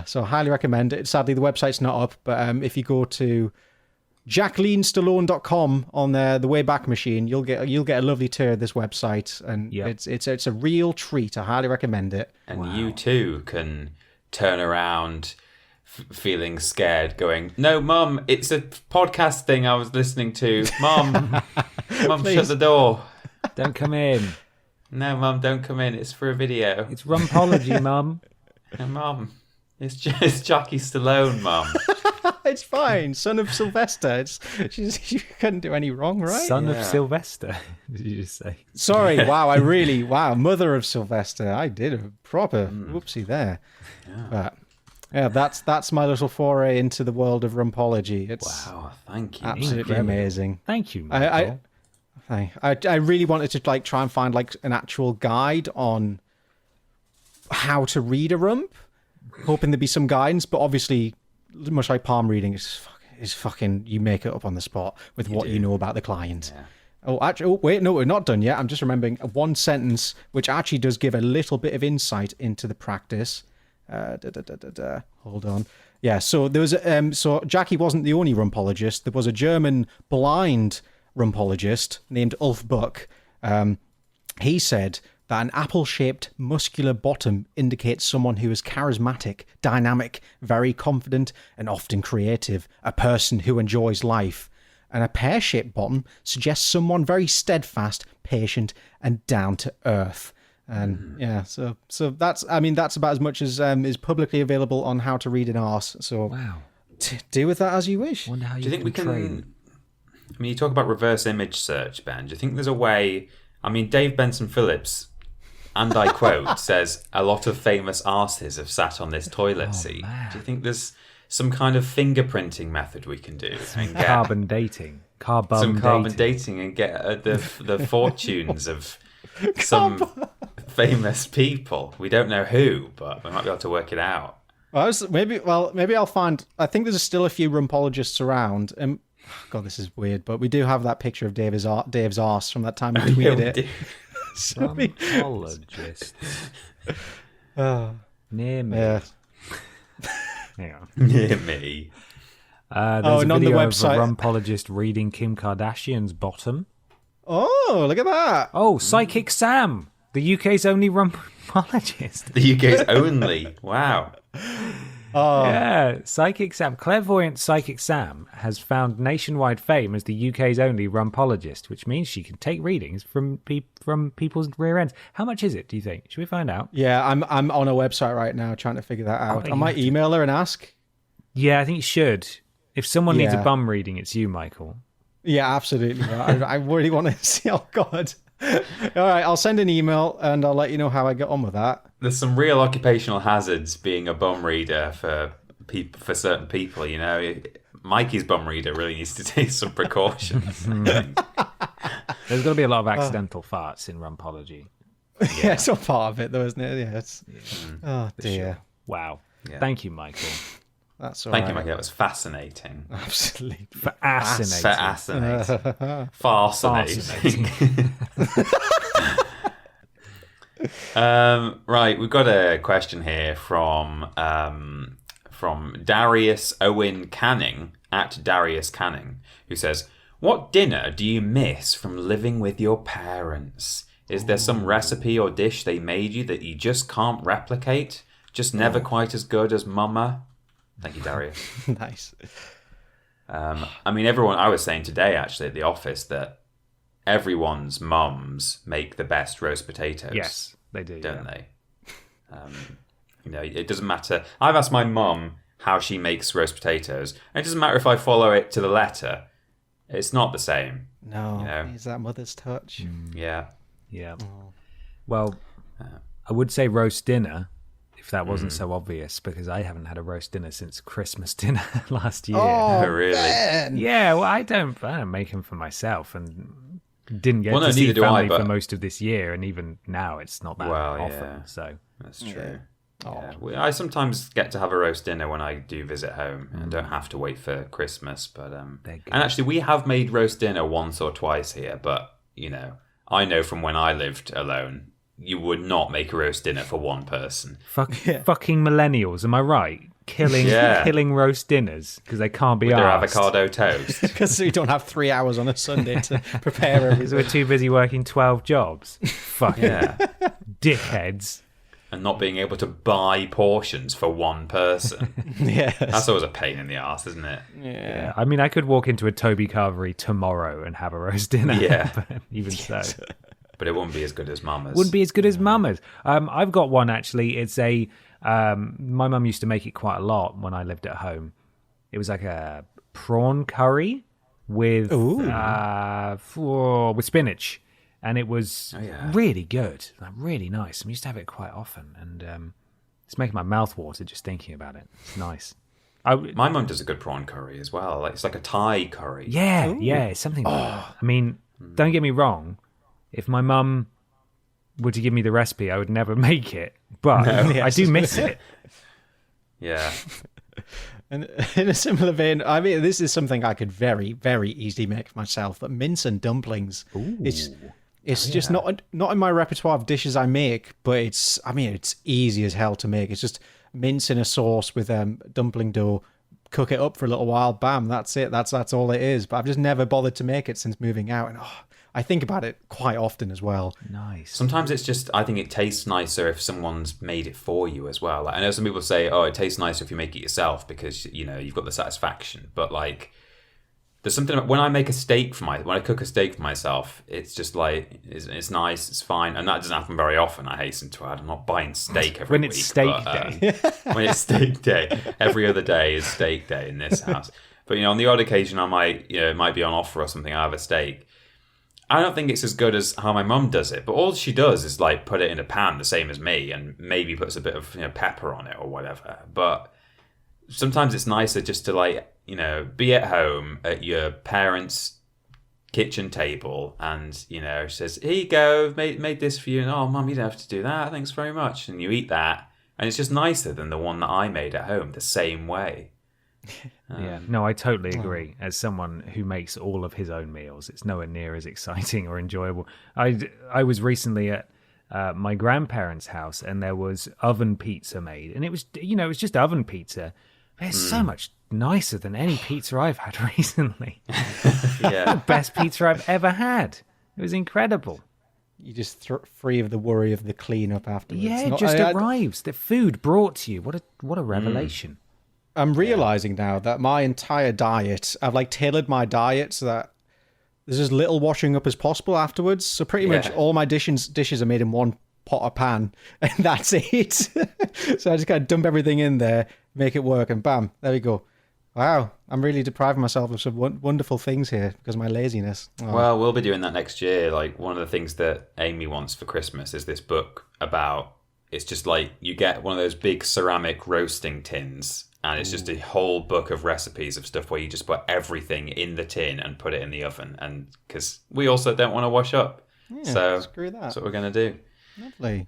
So I highly recommend it. Sadly, the website's not up, but if you go to JacquelineStallone.com on the Wayback Machine, you'll get a lovely tour of this website, and it's a real treat. I highly recommend it. And you too can turn around feeling scared, going, "No, Mum, it's a podcast thing I was listening to. Mum, Mum, shut the door. Don't come in. No, Mum, don't come in. It's for a video. It's rumpology, Mum. No, Mum, it's Jackie Stallone, Mum." It's fine. Son of Sylvester. You couldn't do any wrong, right? Son of Sylvester, did you just say? Sorry. Wow. Mother of Sylvester. I did a proper whoopsie there. Yeah. But yeah, that's my little foray into the world of rumpology. It's thank you. Absolutely amazing. Thank you, Michael. I really wanted to try and find an actual guide on how to read a rump, hoping there'd be some guidance, but obviously, much like palm reading, is fucking you make it up on the spot with what you know about the client. Yeah. Wait, no, we're not done yet. I'm just remembering one sentence which actually does give a little bit of insight into the practice. Hold on. Yeah, so there was so Jackie wasn't the only rumpologist. There was a German blind rumpologist named Ulf Buck. He said that an apple-shaped muscular bottom indicates someone who is charismatic, dynamic, very confident, and often creative, a person who enjoys life. And a pear-shaped bottom suggests someone very steadfast, patient, and down to earth. And so that's about as much as is publicly available on how to read an arse. So do with that as you wish. Wonder how do you think we can? I mean, you talk about reverse image search, Ben. Do you think there's a way? I mean, Dave Benson Phillips, and I quote, says a lot of famous arses have sat on this toilet seat. Man. Do you think there's some kind of fingerprinting method we can do and get carbon dating and get the fortunes of some famous people? We don't know who, but we might be able to work it out. Maybe I'll find. I think there's still a few rumpologists around. God, this is weird, but we do have that picture of Dave's arse from that time we tweeted it. Rumpologists. Near me. Yeah. Hang on. Near me. There's a video of a rumpologist reading Kim Kardashian's bottom. Oh, look at that. Oh, Psychic Sam, the UK's only rumpologist. The UK's only. Wow. Oh. Yeah, Psychic Sam, clairvoyant Psychic Sam has found nationwide fame as the UK's only rumpologist, which means she can take readings from people's rear ends. How much is it, do you think? Should we find out? Yeah, I'm on a website right now trying to figure that out. I might email her and ask. Yeah, I think you should. If someone needs a bum reading, it's you, Michael. Yeah, absolutely. I really want to see. Oh, God. All right, I'll send an email and I'll let you know how I get on with that. There's some real occupational hazards being a bum reader for certain people, you know. Mikey's bum reader really needs to take some precautions. There's going to be a lot of accidental farts in rumpology. Yeah, it's all part of it, though, isn't it? Yeah. Oh, dear. Sure. Wow. Yeah. Thank you, Michael. That's all Thank you, Mikey. That was fascinating. Absolutely. Fascinating. Fascinating. Right, we've got a question here from Darius Owen Canning at Darius Canning, who says, "What dinner do you miss from living with your parents? Is there some recipe or dish they made you that you just can't replicate? Just never quite as good as Mama?" Thank you, Darius. Nice. I mean, I was saying today, actually, at the office, that everyone's mums make the best roast potatoes. Yes, they do. Don't they? You know, it doesn't matter. I've asked my mum how she makes roast potatoes, and it doesn't matter if I follow it to the letter. It's not the same. No, you know? Is that mother's touch? Yeah. Yeah. Oh. Well, I would say roast dinner, if that wasn't so obvious, because I haven't had a roast dinner since Christmas dinner last year. Oh, really? Man. Yeah, well, I don't make them for myself, and didn't get to see family for most of this year, and even now it's not that often. Yeah. So that's true. Yeah. I sometimes get to have a roast dinner when I do visit home, and don't have to wait for Christmas. But and actually, we have made roast dinner once or twice here. But you know, I know from when I lived alone, you would not make a roast dinner for one person. Fucking millennials, am I right? Killing roast dinners because they can't be With their arsed. avocado toast. Because we don't have 3 hours on a Sunday to prepare Because everything. we're too busy working 12 jobs. Fucking dickheads. And not being able to buy portions for one person. Yes. That's always a pain in the arse, isn't it? Yeah. I mean, I could walk into a Toby Carvery tomorrow and have a roast dinner. Yeah. But even so. But it wouldn't be as good as Mama's. Wouldn't be as good as Mama's. I've got one, actually. It's a... my mum used to make it quite a lot when I lived at home. It was like a prawn curry with spinach. And it was really good, like really nice. I used to have it quite often, and it's making my mouth water just thinking about it. It's nice. My mum does a good prawn curry as well. Like, it's like a Thai curry. Yeah, it's something like that. I mean, don't get me wrong. If my mum were to give me the recipe, I would never make it. But I do miss it. Yeah. And in a similar vein, I mean, this is something I could very, very easily make myself. But mince and dumplings, it's just not in my repertoire of dishes I make. But it's easy as hell to make. It's just mince in a sauce with dumpling dough, cook it up for a little while, bam, that's it. That's all it is. But I've just never bothered to make it since moving out, and I think about it quite often as well. Nice. Sometimes it's just, I think it tastes nicer if someone's made it for you as well. Like, I know some people say, oh, it tastes nicer if you make it yourself because, you know, you've got the satisfaction. But, like, there's something about when I cook a steak for myself, it's just like, it's nice, it's fine. And that doesn't happen very often, I hasten to add. I'm not buying steak every week. When it's steak day. When it's steak day. Every other day is steak day in this house. But, you know, on the odd occasion I might, you know, it might be on offer or something, I have a steak. I don't think it's as good as how my mum does it, but all she does is like put it in a pan the same as me and maybe puts a bit of, you know, pepper on it or whatever. But sometimes it's nicer just to, like, you know, be at home at your parents' kitchen table and, you know, she says, here you go, made this for you. And, oh, Mum, you don't have to do that. Thanks very much. And you eat that. And it's just nicer than the one that I made at home the same way. Yeah, no, I totally agree. As someone who makes all of his own meals, it's nowhere near as exciting or enjoyable. I was recently at my grandparents' house, and there was oven pizza made, and it was, you know, it was just oven pizza. It's so much nicer than any pizza I've had recently. Yeah. The best pizza I've ever had. It was incredible. You just free of the worry of the cleanup afterwards. Yeah, it just arrives. The food brought to you. What a revelation. I'm realizing now that my entire diet, I've like tailored my diet so that there's as little washing up as possible afterwards. So pretty much all my dishes are made in one pot or pan, and that's it. So I just kind of dump everything in there, make it work, and bam, there we go. Wow, I'm really depriving myself of some wonderful things here because of my laziness. Oh. Well, we'll be doing that next year. Like, one of the things that Amy wants for Christmas is this book about, it's just like you get one of those big ceramic roasting tins, and it's just a whole book of recipes of stuff where you just put everything in the tin and put it in the oven. And because we also don't want to wash up. Yeah, so screw that. that's what we're going to do. Lovely.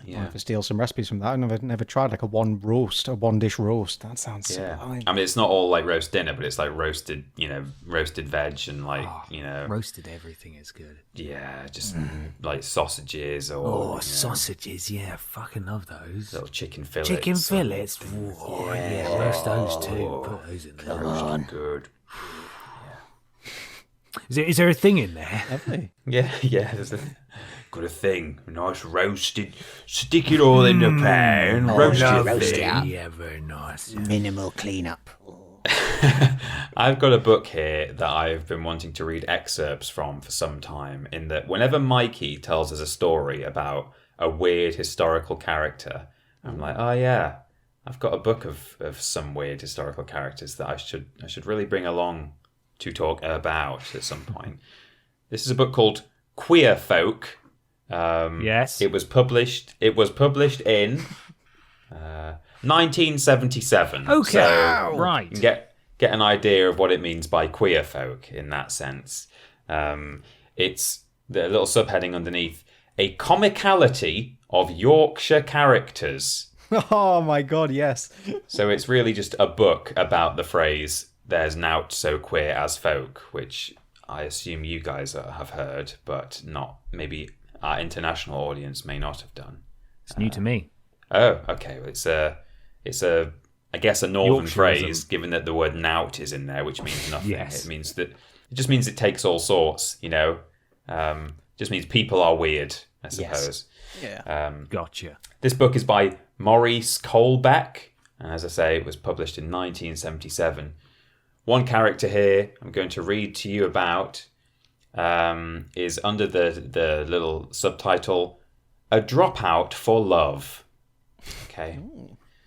Yeah. I'll have to steal some recipes from that. I've never tried like a one dish roast. That sounds sublime. I mean, it's not all like roast dinner, but it's like roasted, you know, roasted veg and like, you know. Roasted everything is good. Yeah, just like sausages or. Oh, sausages, yeah, fucking love those. Little chicken fillets. Chicken fillets. Oh, yeah, roast those too. Put those in there. Roasted good. Is there a thing in there? Lovely. Yeah, there's got a thing. Nice roasted. Stick it all in the pan. Roast it. Yeah, very nice. Minimal cleanup. I've got a book here that I've been wanting to read excerpts from for some time, in that whenever Mikey tells us a story about a weird historical character, I'm like, oh yeah, I've got a book of some weird historical characters that I should really bring along to talk about at some point. This is a book called Queer Folk. Yes. It was published in 1977. Okay. So right. you can get an idea of what it means by queer folk in that sense. It's the little subheading underneath: a comicality of Yorkshire characters. Oh my god, yes. So it's really just a book about the phrase "there's nowt so queer as folk," which I assume you guys have heard, but not maybe our international audience may not have done. It's new to me. Oh, okay. Well, it's a I guess a northern Yorkshireism. phrase, given that the word "nout" is in there, which means nothing. Yes. It just means it takes all sorts. Just means people are weird, I suppose. Yeah. Gotcha. This book is by Maurice Colbeck, and as I say, it was published in 1977. One character here I'm going to read to you about is under the little subtitle, "A Dropout for Love." Okay.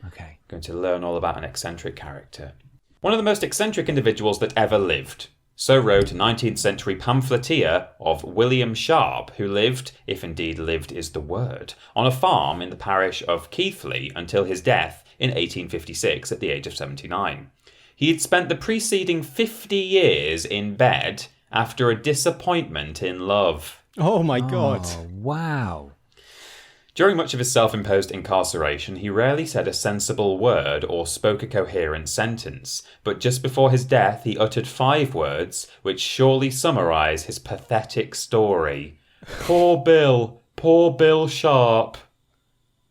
Okay. Going to learn all about an eccentric character. One of the most eccentric individuals that ever lived. So wrote a 19th century pamphleteer of William Sharp, who lived, if indeed lived is the word, on a farm in the parish of Keighley until his death in 1856 at the age of 79. He had spent the preceding 50 years in bed after a disappointment in love. Oh my God. Oh, wow. During much of his self-imposed incarceration, he rarely said a sensible word or spoke a coherent sentence, but just before his death he uttered 5 words which surely summarise his pathetic story. Poor Bill Sharp.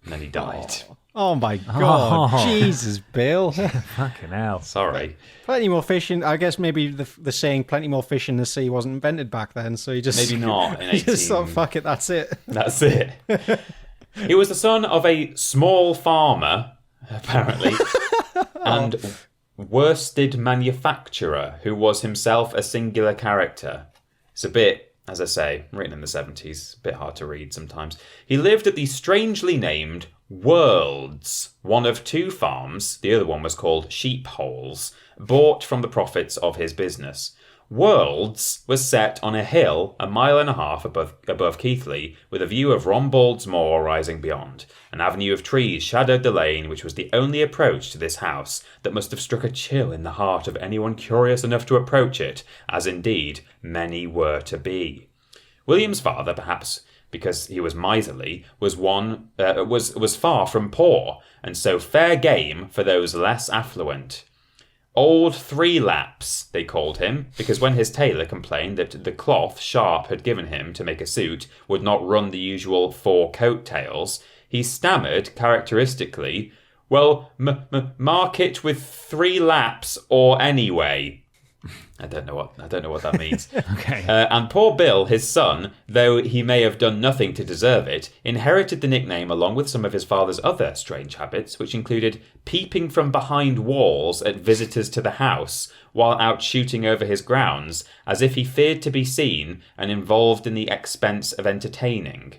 And then he died. Oh my God. Oh. Jesus, Bill. Fucking hell. Sorry. Plenty more fish in... I guess maybe the saying plenty more fish in the sea wasn't invented back then, so you just... Maybe not in You just 18... thought, fuck it, that's it. That's it. He was the son of a small farmer, apparently, and worsted manufacturer who was himself a singular character. It's a bit, as I say, written in the 70s, a bit hard to read sometimes. He lived at the strangely named Worlds, one of 2 farms, the other one was called Sheepholes, bought from the profits of his business. Worlds was set on a hill 1.5 miles above Keighley, with a view of Rombald's Moor rising beyond. An avenue of trees shadowed the lane, which was the only approach to this house that must have struck a chill in the heart of anyone curious enough to approach it, as indeed many were to be. William's father, perhaps because he was miserly, was far from poor, and so fair game for those less affluent. Old 3-laps, they called him, because when his tailor complained that the cloth Sharp had given him to make a suit would not run the usual 4 coat-tails, he stammered characteristically, "Well, mark it with 3 laps or anyway." I don't know what that means. Okay. And poor Bill, his son, though he may have done nothing to deserve it, inherited the nickname along with some of his father's other strange habits, which included peeping from behind walls at visitors to the house while out shooting over his grounds, as if he feared to be seen and involved in the expense of entertaining.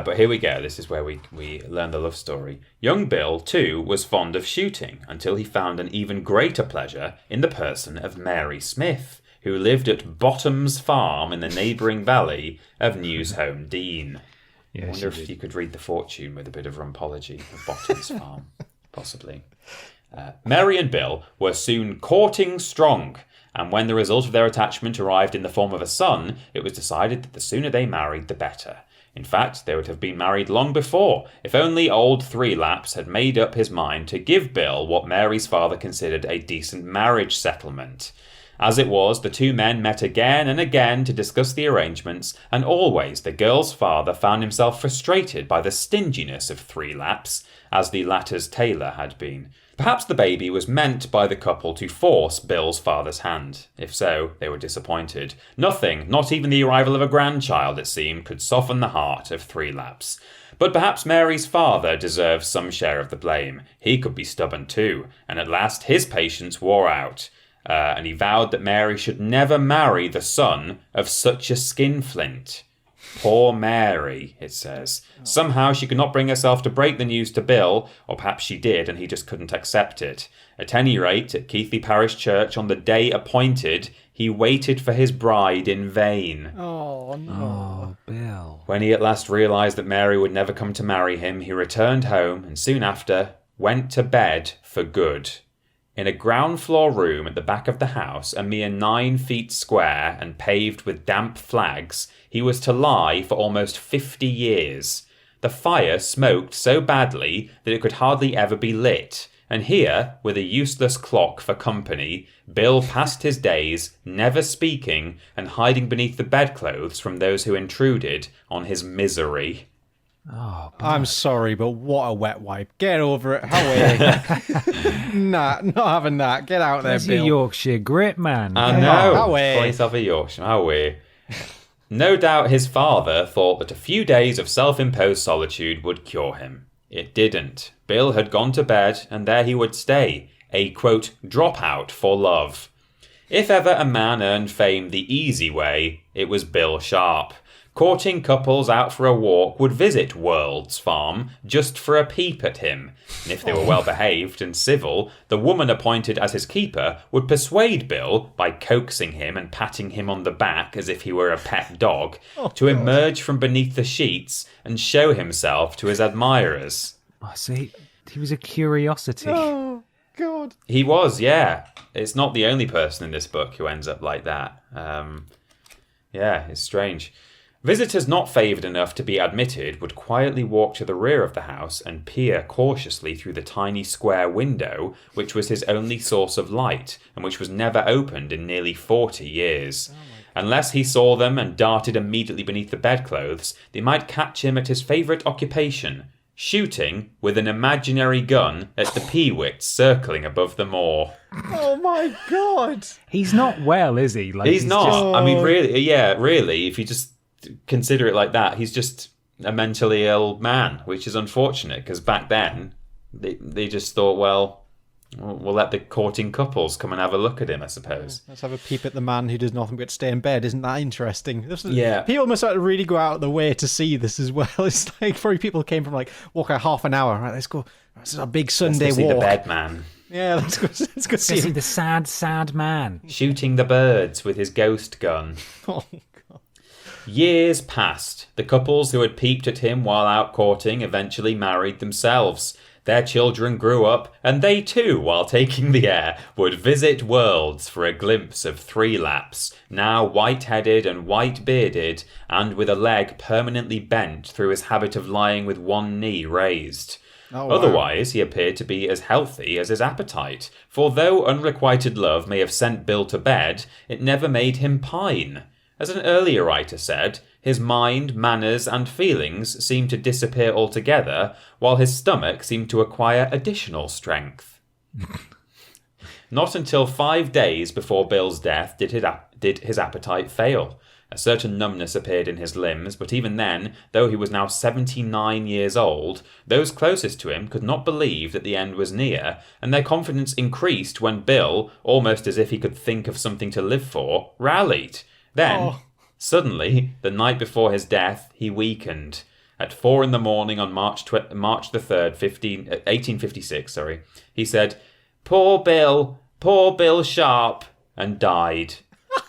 But here we go. This is where we learn the love story. Young Bill, too, was fond of shooting, until he found an even greater pleasure in the person of Mary Smith, who lived at Bottom's Farm in the neighbouring valley of Newsholme Dean. Yes, I wonder if you could read the fortune with a bit of rumpology of Bottom's Farm, possibly. Mary and Bill were soon courting strong, and when the result of their attachment arrived in the form of a son, it was decided that the sooner they married, the better. In fact, they would have been married long before, if only old 3-laps had made up his mind to give Bill what Mary's father considered a decent marriage settlement. As it was, the 2 men met again and again to discuss the arrangements, and always the girl's father found himself frustrated by the stinginess of 3-laps, as the latter's tailor had been. Perhaps the baby was meant by the couple to force Bill's father's hand. If so, they were disappointed. Nothing, not even the arrival of a grandchild, it seemed, could soften the heart of 3-laps. But perhaps Mary's father deserved some share of the blame. He could be stubborn too, and at last his patience wore out. And he vowed that Mary should never marry the son of such a skinflint. Poor Mary, it says. Somehow she could not bring herself to break the news to Bill, or perhaps she did and he just couldn't accept it. At any rate, at Keighley Parish Church on the day appointed, he waited for his bride in vain. Oh, no. Oh, Bill. When he at last realised that Mary would never come to marry him, he returned home and soon after went to bed for good. In a ground floor room at the back of the house, a mere 9 feet square and paved with damp flags, he was to lie for almost 50 years. The fire smoked so badly that it could hardly ever be lit, And here, with a useless clock for company, Bill passed his days never speaking and hiding beneath the bedclothes from those who intruded on his misery. Oh, I'm sorry, but what a wet wipe. Get over it. How Nah, not having that. Get out there, That's your Bill. Yorkshire grit, man. I know. Away. Place of a Yorkshire. Away. No doubt his father thought that a few days of self-imposed solitude would cure him. It didn't. Bill had gone to bed, and there he would stay, a, quote, dropout for love. If ever a man earned fame the easy way, it was Bill Sharp. Courting couples out for a walk would visit World's farm just for a peep at him. And if they were well behaved and civil, the woman appointed as his keeper would persuade Bill, by coaxing him and patting him on the back as if he were a pet dog, to emerge from beneath the sheets and show himself to his admirers. Oh, so he was a curiosity. Oh, God. He was, yeah. It's not the only person in this book who ends up like that. Yeah, it's strange. Visitors not favoured enough to be admitted would quietly walk to the rear of the house and peer cautiously through the tiny square window, which was his only source of light, and which was never opened in nearly 40 years. Unless he saw them and darted immediately beneath the bedclothes, they might catch him at his favourite occupation, shooting with an imaginary gun at the peewits circling above the moor. Oh, my God. He's not well, is he? Like, He's not. just- I mean, really, if you just consider it like that, he's just a mentally ill man, which is unfortunate, because back then they just thought, well, we'll let the courting couples come and have a look at him, I suppose. Let's have a peep at the man who does nothing but stay in bed. Isn't that interesting? Yeah. People must have to really go out of the way to see this as well. It's like probably people came from like walk a half an hour. Right, let's go. This is a big Sunday Let's go see walk. the bed man Yeah, let's go see See him. the sad, sad man. shooting the birds with his ghost gun. Oh, Years passed. The couples who had peeped at him while out courting eventually married themselves. Their children grew up, and they too, while taking the air, would visit Worlds for a glimpse of three laps, now white-headed and white-bearded, and with a leg permanently bent through his habit of lying with one knee raised. Oh, wow. Otherwise, he appeared to be as healthy as his appetite, for though unrequited love may have sent Bill to bed, it never made him pine. As an earlier writer said, his mind, manners, and feelings seemed to disappear altogether, while his stomach seemed to acquire additional strength. Not until 5 days before Bill's death did his appetite fail. A certain numbness appeared in his limbs, but even then, though he was now 79 years old, those closest to him could not believe that the end was near, and their confidence increased when Bill, almost as if he could think of something to live for, rallied. Then, suddenly, the night before his death, he weakened. At 4 a.m. on March the 3rd, 1856, he said, poor Bill Sharp," and died.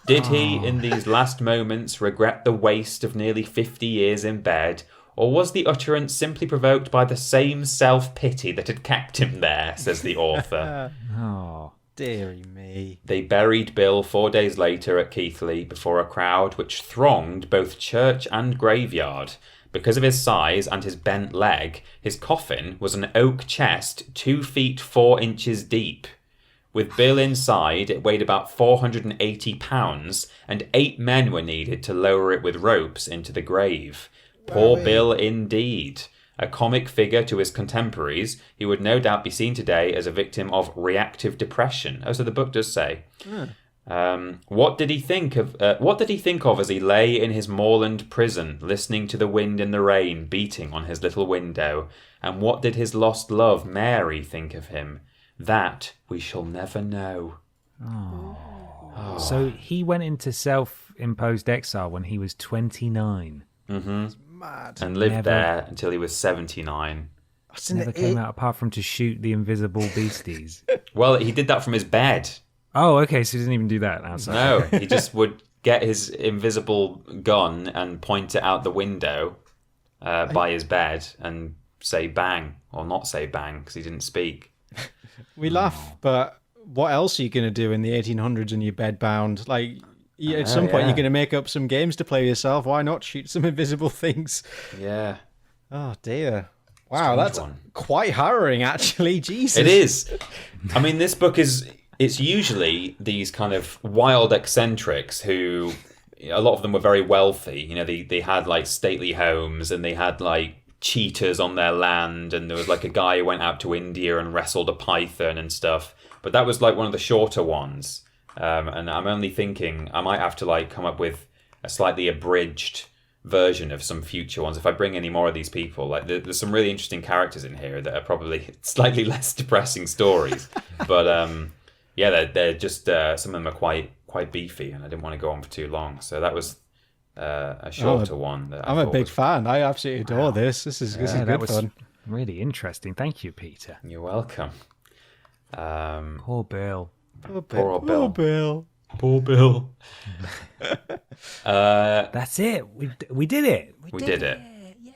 Did he, in these last moments, regret the waste of nearly 50 years in bed, or was the utterance simply provoked by the same self-pity that had kept him there, says the author. Oh. dearie me. They buried Bill 4 days later at Keighley before a crowd which thronged both church and graveyard. Because of his size and his bent leg, his coffin was an oak chest 2 feet 4 inches deep. With Bill inside, it weighed about 480 pounds, and 8 men were needed to lower it with ropes into the grave. Poor Bill indeed. A comic figure to his contemporaries, he would no doubt be seen today as a victim of reactive depression. Oh, so the book does say. What did he think of as he lay in his moorland prison, listening to the wind and the rain beating on his little window? And what did his lost love, Mary, think of him? That we shall never know. So he went into self-imposed exile when he was 29. Mad. And lived Never. there until he was 79. Never came out apart from to shoot the invisible beasties. Well, he did that from his bed. Oh, okay, so he didn't even do that outside. No, he just would get his invisible gun and point it out the window by his bed and say bang, or not say bang, because he didn't speak. We laugh, but what else are you going to do in the 1800s in your bedbound? Like, at some point, you're going to make up some games to play yourself. Why not shoot some invisible things? Yeah. Oh, dear. Wow, Strange that's one. quite harrowing, actually. Jesus. It is. I mean, this book it's usually these kind of wild eccentrics who, a lot of them were very wealthy. You know, they had like stately homes and they had like cheetahs on their land, and there was like a guy who went out to India and wrestled a python and stuff. But that was like one of the shorter ones. And I'm only thinking I might have to like come up with a slightly abridged version of some future ones if I bring any more of these people. Like there's some really interesting characters in here that are probably slightly less depressing stories, but yeah, they're just some of them are quite beefy, and I didn't want to go on for too long, so that was a shorter one. That I'm a big fan. I absolutely adore this. This is good fun. Really interesting. Thank you, Peter. You're welcome. Poor Bill. Poor old Bill. Poor Bill. Poor Bill. That's it. We did it. We did it.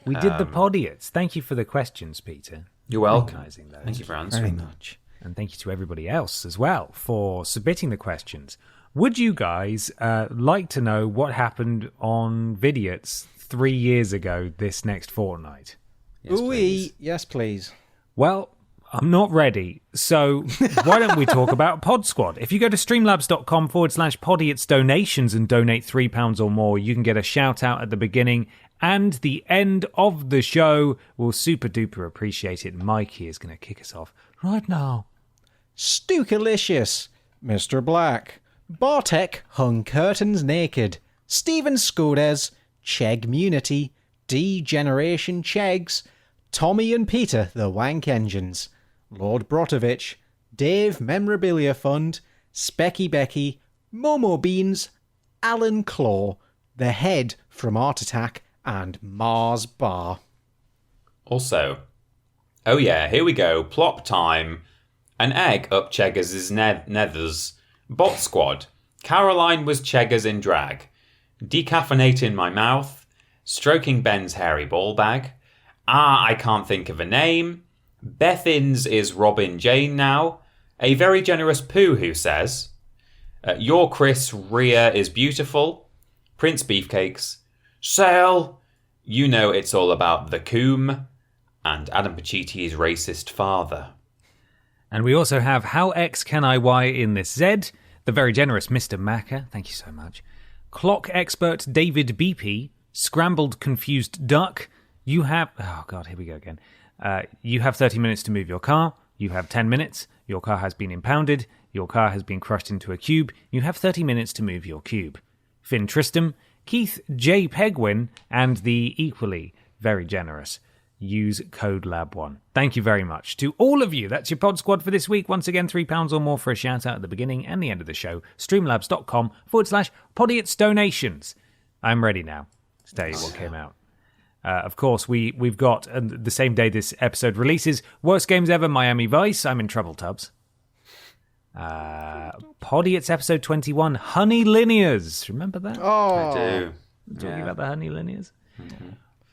We did the Podiots. Thank you for the questions, Peter. You're welcome. Organising those. Thank you for Very answering. much. And thank you to everybody else as well for submitting the questions. Would you guys like to know what happened on Vidiots 3 years ago this next fortnight? Yes, please. Yes, please. Well, I'm not ready. So why don't we talk about Pod Squad? If you go to streamlabs.com/Podiots donations and donate £3 or more, you can get a shout out at the beginning and the end of the show. We'll super duper appreciate it. Mikey is going to kick us off right now. Stookalicious, Mr. Black, Bartek hung curtains naked, Stephen Skodes, Chegmunity, D-Generation Chegs, Tommy and Peter the Wank Engines, Lord Brotovich, Dave Memorabilia Fund, Specky Becky, Momo Beans, Alan Claw, The Head from Art Attack, and Mars Bar. Also, oh yeah, here we go. Plop time. An egg up Cheggers' nethers. Bot squad. Caroline was Cheggers in drag. Decaffeinate in my mouth. Stroking Ben's hairy ball bag. I can't think of a name. Bethins is Robin Jane now. A very generous poo who says, your Chris Rhea is beautiful. Prince Beefcakes. Sale. You know it's all about the coom. And Adam Pachiti's racist father. And we also have How X Can I Y in This Z, the very generous Mr. Macker, thank you so much. Clock expert David BP, Scrambled Confused Duck. You have, oh God, here we go again. You have 30 minutes to move your car. You have 10 minutes. Your car has been impounded. Your car has been crushed into a cube. You have 30 minutes to move your cube. Finn Tristram, Keith J. Pegwin, and the equally very generous Use Code Lab1. Thank you very much to all of you. That's your Pod Squad for this week. Once again, £3 or more for a shout out at the beginning and the end of the show. Streamlabs.com/Podiots donations. I'm ready now to tell you what came out. Of course, we've got the same day this episode releases, Worst Games Ever, Miami Vice. I'm in trouble, Tubbs. Podiots episode 21, Honey Linears. Remember that? Oh, I do. Talking about the Honey Linears. Mm-hmm.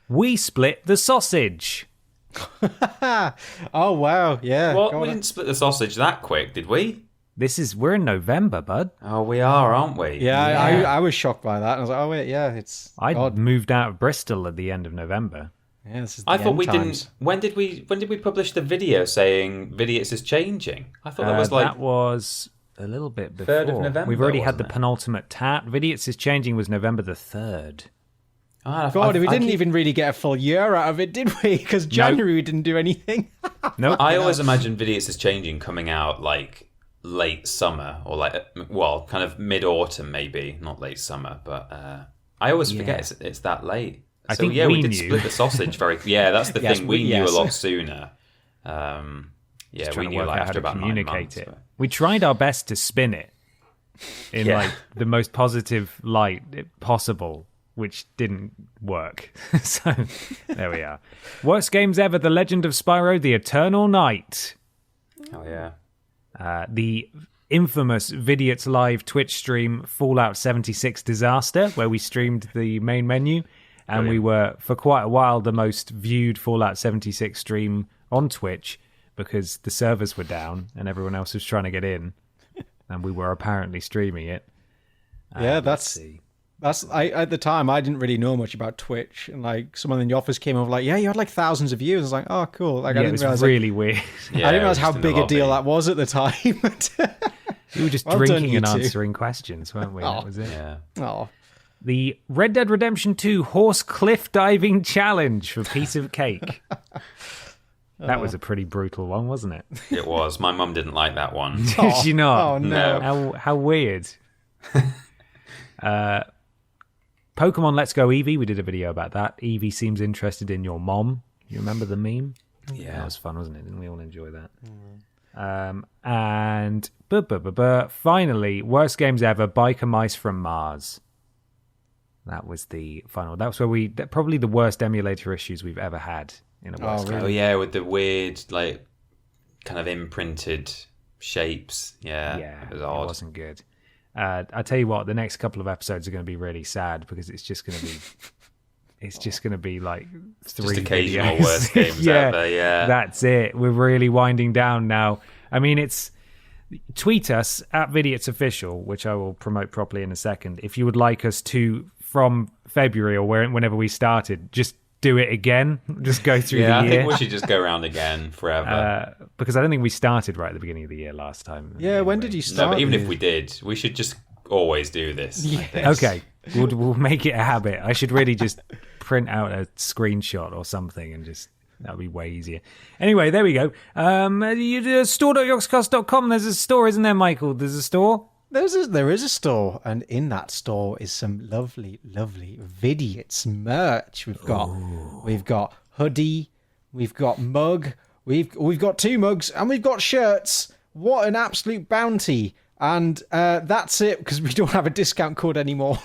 We split the sausage. oh wow, yeah. Well, we didn't split the sausage that quick, did we? We're in November, bud. Oh, we are, aren't we? Yeah, I was shocked by that. I was like, oh wait, yeah, it's. I odd. moved out of Bristol at the end of November. Yeah, this is I the thought end we times. didn't. When did we publish the video saying Vidiots is changing? I thought that was like that was a little bit before. 3rd of November. We've already had the wasn't it? penultimate tat. Vidiots is changing was November the 3rd. God, we didn't even really get a full year out of it, did we? Because January we didn't do anything. Nope. I always imagined Vidiots is changing coming out like late summer or kind of mid-autumn maybe, not late summer, but I always forget it's that late. I So think yeah, we we did knew. split the sausage very. Yeah, that's the Yes, thing. we- We knew yes. a lot sooner. Yeah, Just we trying to knew work like out how after to about 9 communicate months. it. But... We tried our best to spin it in Yeah. like the most positive light possible, which didn't work. So there we are. Worst games ever: The Legend of Spyro: The Eternal Night. Oh yeah. The infamous Vidiots live Twitch stream Fallout 76 Disaster, where we streamed the main menu, and we were for quite a while the most viewed Fallout 76 stream on Twitch because the servers were down and everyone else was trying to get in, and we were apparently streaming it. Yeah, Let's that's see. At the time I didn't really know much about Twitch, and like someone in the office came over like, yeah, you had like thousands of views. I was like, oh cool. Like I Yeah, it didn't was realize really weird. Yeah, I didn't it realize was how just in the big a deal lobby. that was at the time. We were just Well done, drinking you and two. answering questions, weren't we? That was it. Yeah. Oh, The Red Dead Redemption 2 Horse Cliff Diving Challenge for piece of cake. That was a pretty brutal one, wasn't it? It was. My mum didn't like that one. Did you not? oh no. How weird. Pokemon Let's Go Eevee, we did a video about that. Eevee seems interested in your mom. You remember the meme? Yeah. That was fun, wasn't it? Didn't we all enjoy that? And finally, worst games ever, Biker Mice from Mars. That was the final. That was where probably the worst emulator issues we've ever had in a worst game. Oh yeah, with the weird like kind of imprinted shapes. Yeah, Yeah, it was it odd. wasn't good. I tell you what, the next couple of episodes are going to be really sad because it's just going to be, like three Just occasional videos. worst games ever. Yeah, That's it. We're really winding down now. I mean, tweet us at Vidiots Official, which I will promote properly in a second. If you would like us to, from February or whenever we started, just do it again. Just go through yeah. the I year. think we should just go around again forever. Because I don't think we started right at the beginning of the year last time. Yeah, when did you no, start? but even if this? we did, we should just always do this. I think. Okay, we'll make it a habit. I should really just print out a screenshot or something and just... That would be way easier. Anyway, there we go. Store.yogscast.com. There's a store, isn't there, Michael? There's a store? There is a store, and in that store is some lovely, lovely Vidiots merch. We've got hoodie, we've got mug, we've got 2 mugs, and we've got shirts. What an absolute bounty! And that's it, because we don't have a discount code anymore.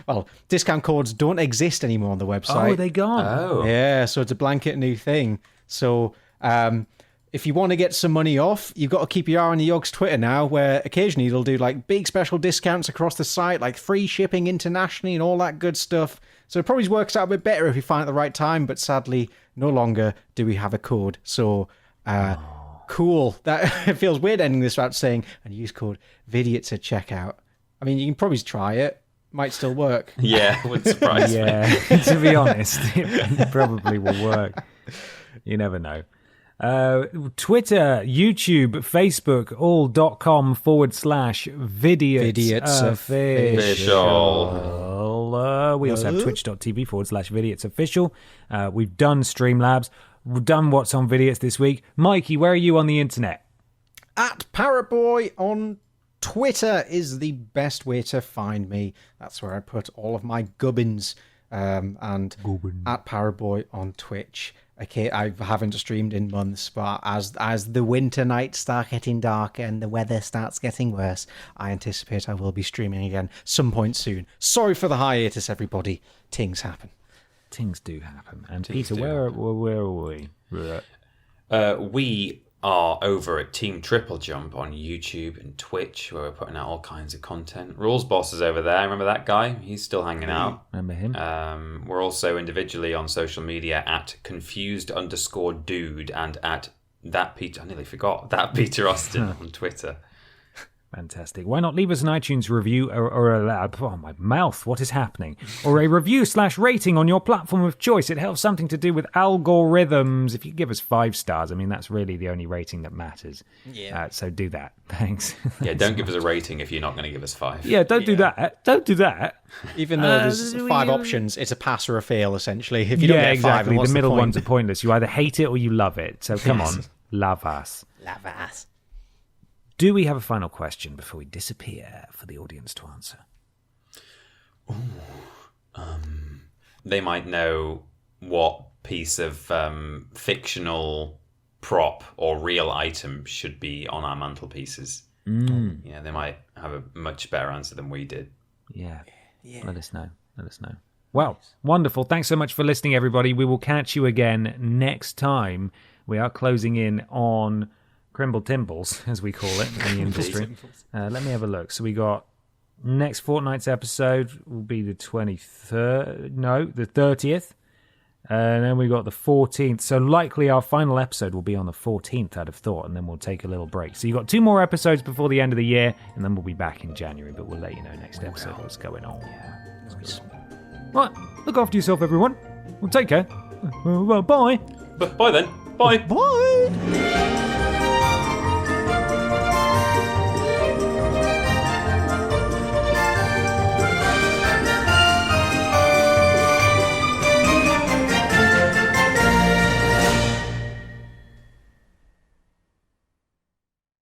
Well, discount codes don't exist anymore on the website. Oh, they gone. Oh, Yeah, so it's a blanket new thing. So if you want to get some money off, you've got to keep your eye on the Yogs Twitter now, where occasionally they'll do like big special discounts across the site, like free shipping internationally and all that good stuff. So it probably works out a bit better if you find it at the right time, but sadly, no longer do we have a code. So cool. That it feels weird ending this without saying, and use code Vidiots at checkout. I mean, you can probably try it. Might still work. yeah, it would surprise me. Yeah, to be honest, it probably will work. You never know. Twitter, YouTube, Facebook, all.com/Vidiots Vidiots Official. We also have twitch.tv/Vidiots Official. We've done Streamlabs. We've done What's on Vidiots this week. Mikey, where are you on the internet? At Parrotboy on Twitter is the best way to find me. That's where I put all of my gubbins. And at Parrotboy on Twitch. Okay, I haven't streamed in months, but as the winter nights start getting darker and the weather starts getting worse, I anticipate I will be streaming again some point soon. Sorry for the hiatus, everybody. Things happen. Things do happen. And Peter, where are we? We are over at Team Triple Jump on YouTube and Twitch, where we're putting out all kinds of content. Rules Boss is over there. Remember that guy? He's still hanging out. Remember him? We're also individually on social media at confused_dude and at that Peter. I nearly forgot that Peter Austin on Twitter. Fantastic. Why not leave us an iTunes review or oh, my mouth, what is happening? Or a review/rating on your platform of choice. It helps something to do with algorithms. If you give us 5 stars, I mean, that's really the only rating that matters. Yeah. So do that. Thanks. Yeah, don't give us a rating if you're not going to give us 5. Yeah, don't do that. Don't do that. Even though there's 5 options, it's a pass or a fail, essentially. If you don't get 5, exactly. then what's The middle point? ones are pointless. You either hate it or you love it. So come on, love us. Love us. Do we have a final question before we disappear for the audience to answer? They might know what piece of fictional prop or real item should be on our mantelpieces. Yeah, they might have a much better answer than we did. Yeah. Let us know. Well, wonderful. Thanks so much for listening, everybody. We will catch you again next time. We are closing in on Crimble Timbles, as we call it in the industry. Let me have a look. So we got next fortnight's episode will be the 23rd. No, the 30th. And then we got the 14th. So likely our final episode will be on the 14th, I'd have thought, and then we'll take a little break. So you got 2 more episodes before the end of the year, and then we'll be back in January, but we'll let you know next episode what's going on. Yeah. Nice. Right, look after yourself, everyone. Well, take care. Well, bye. Bye then. Bye. Bye.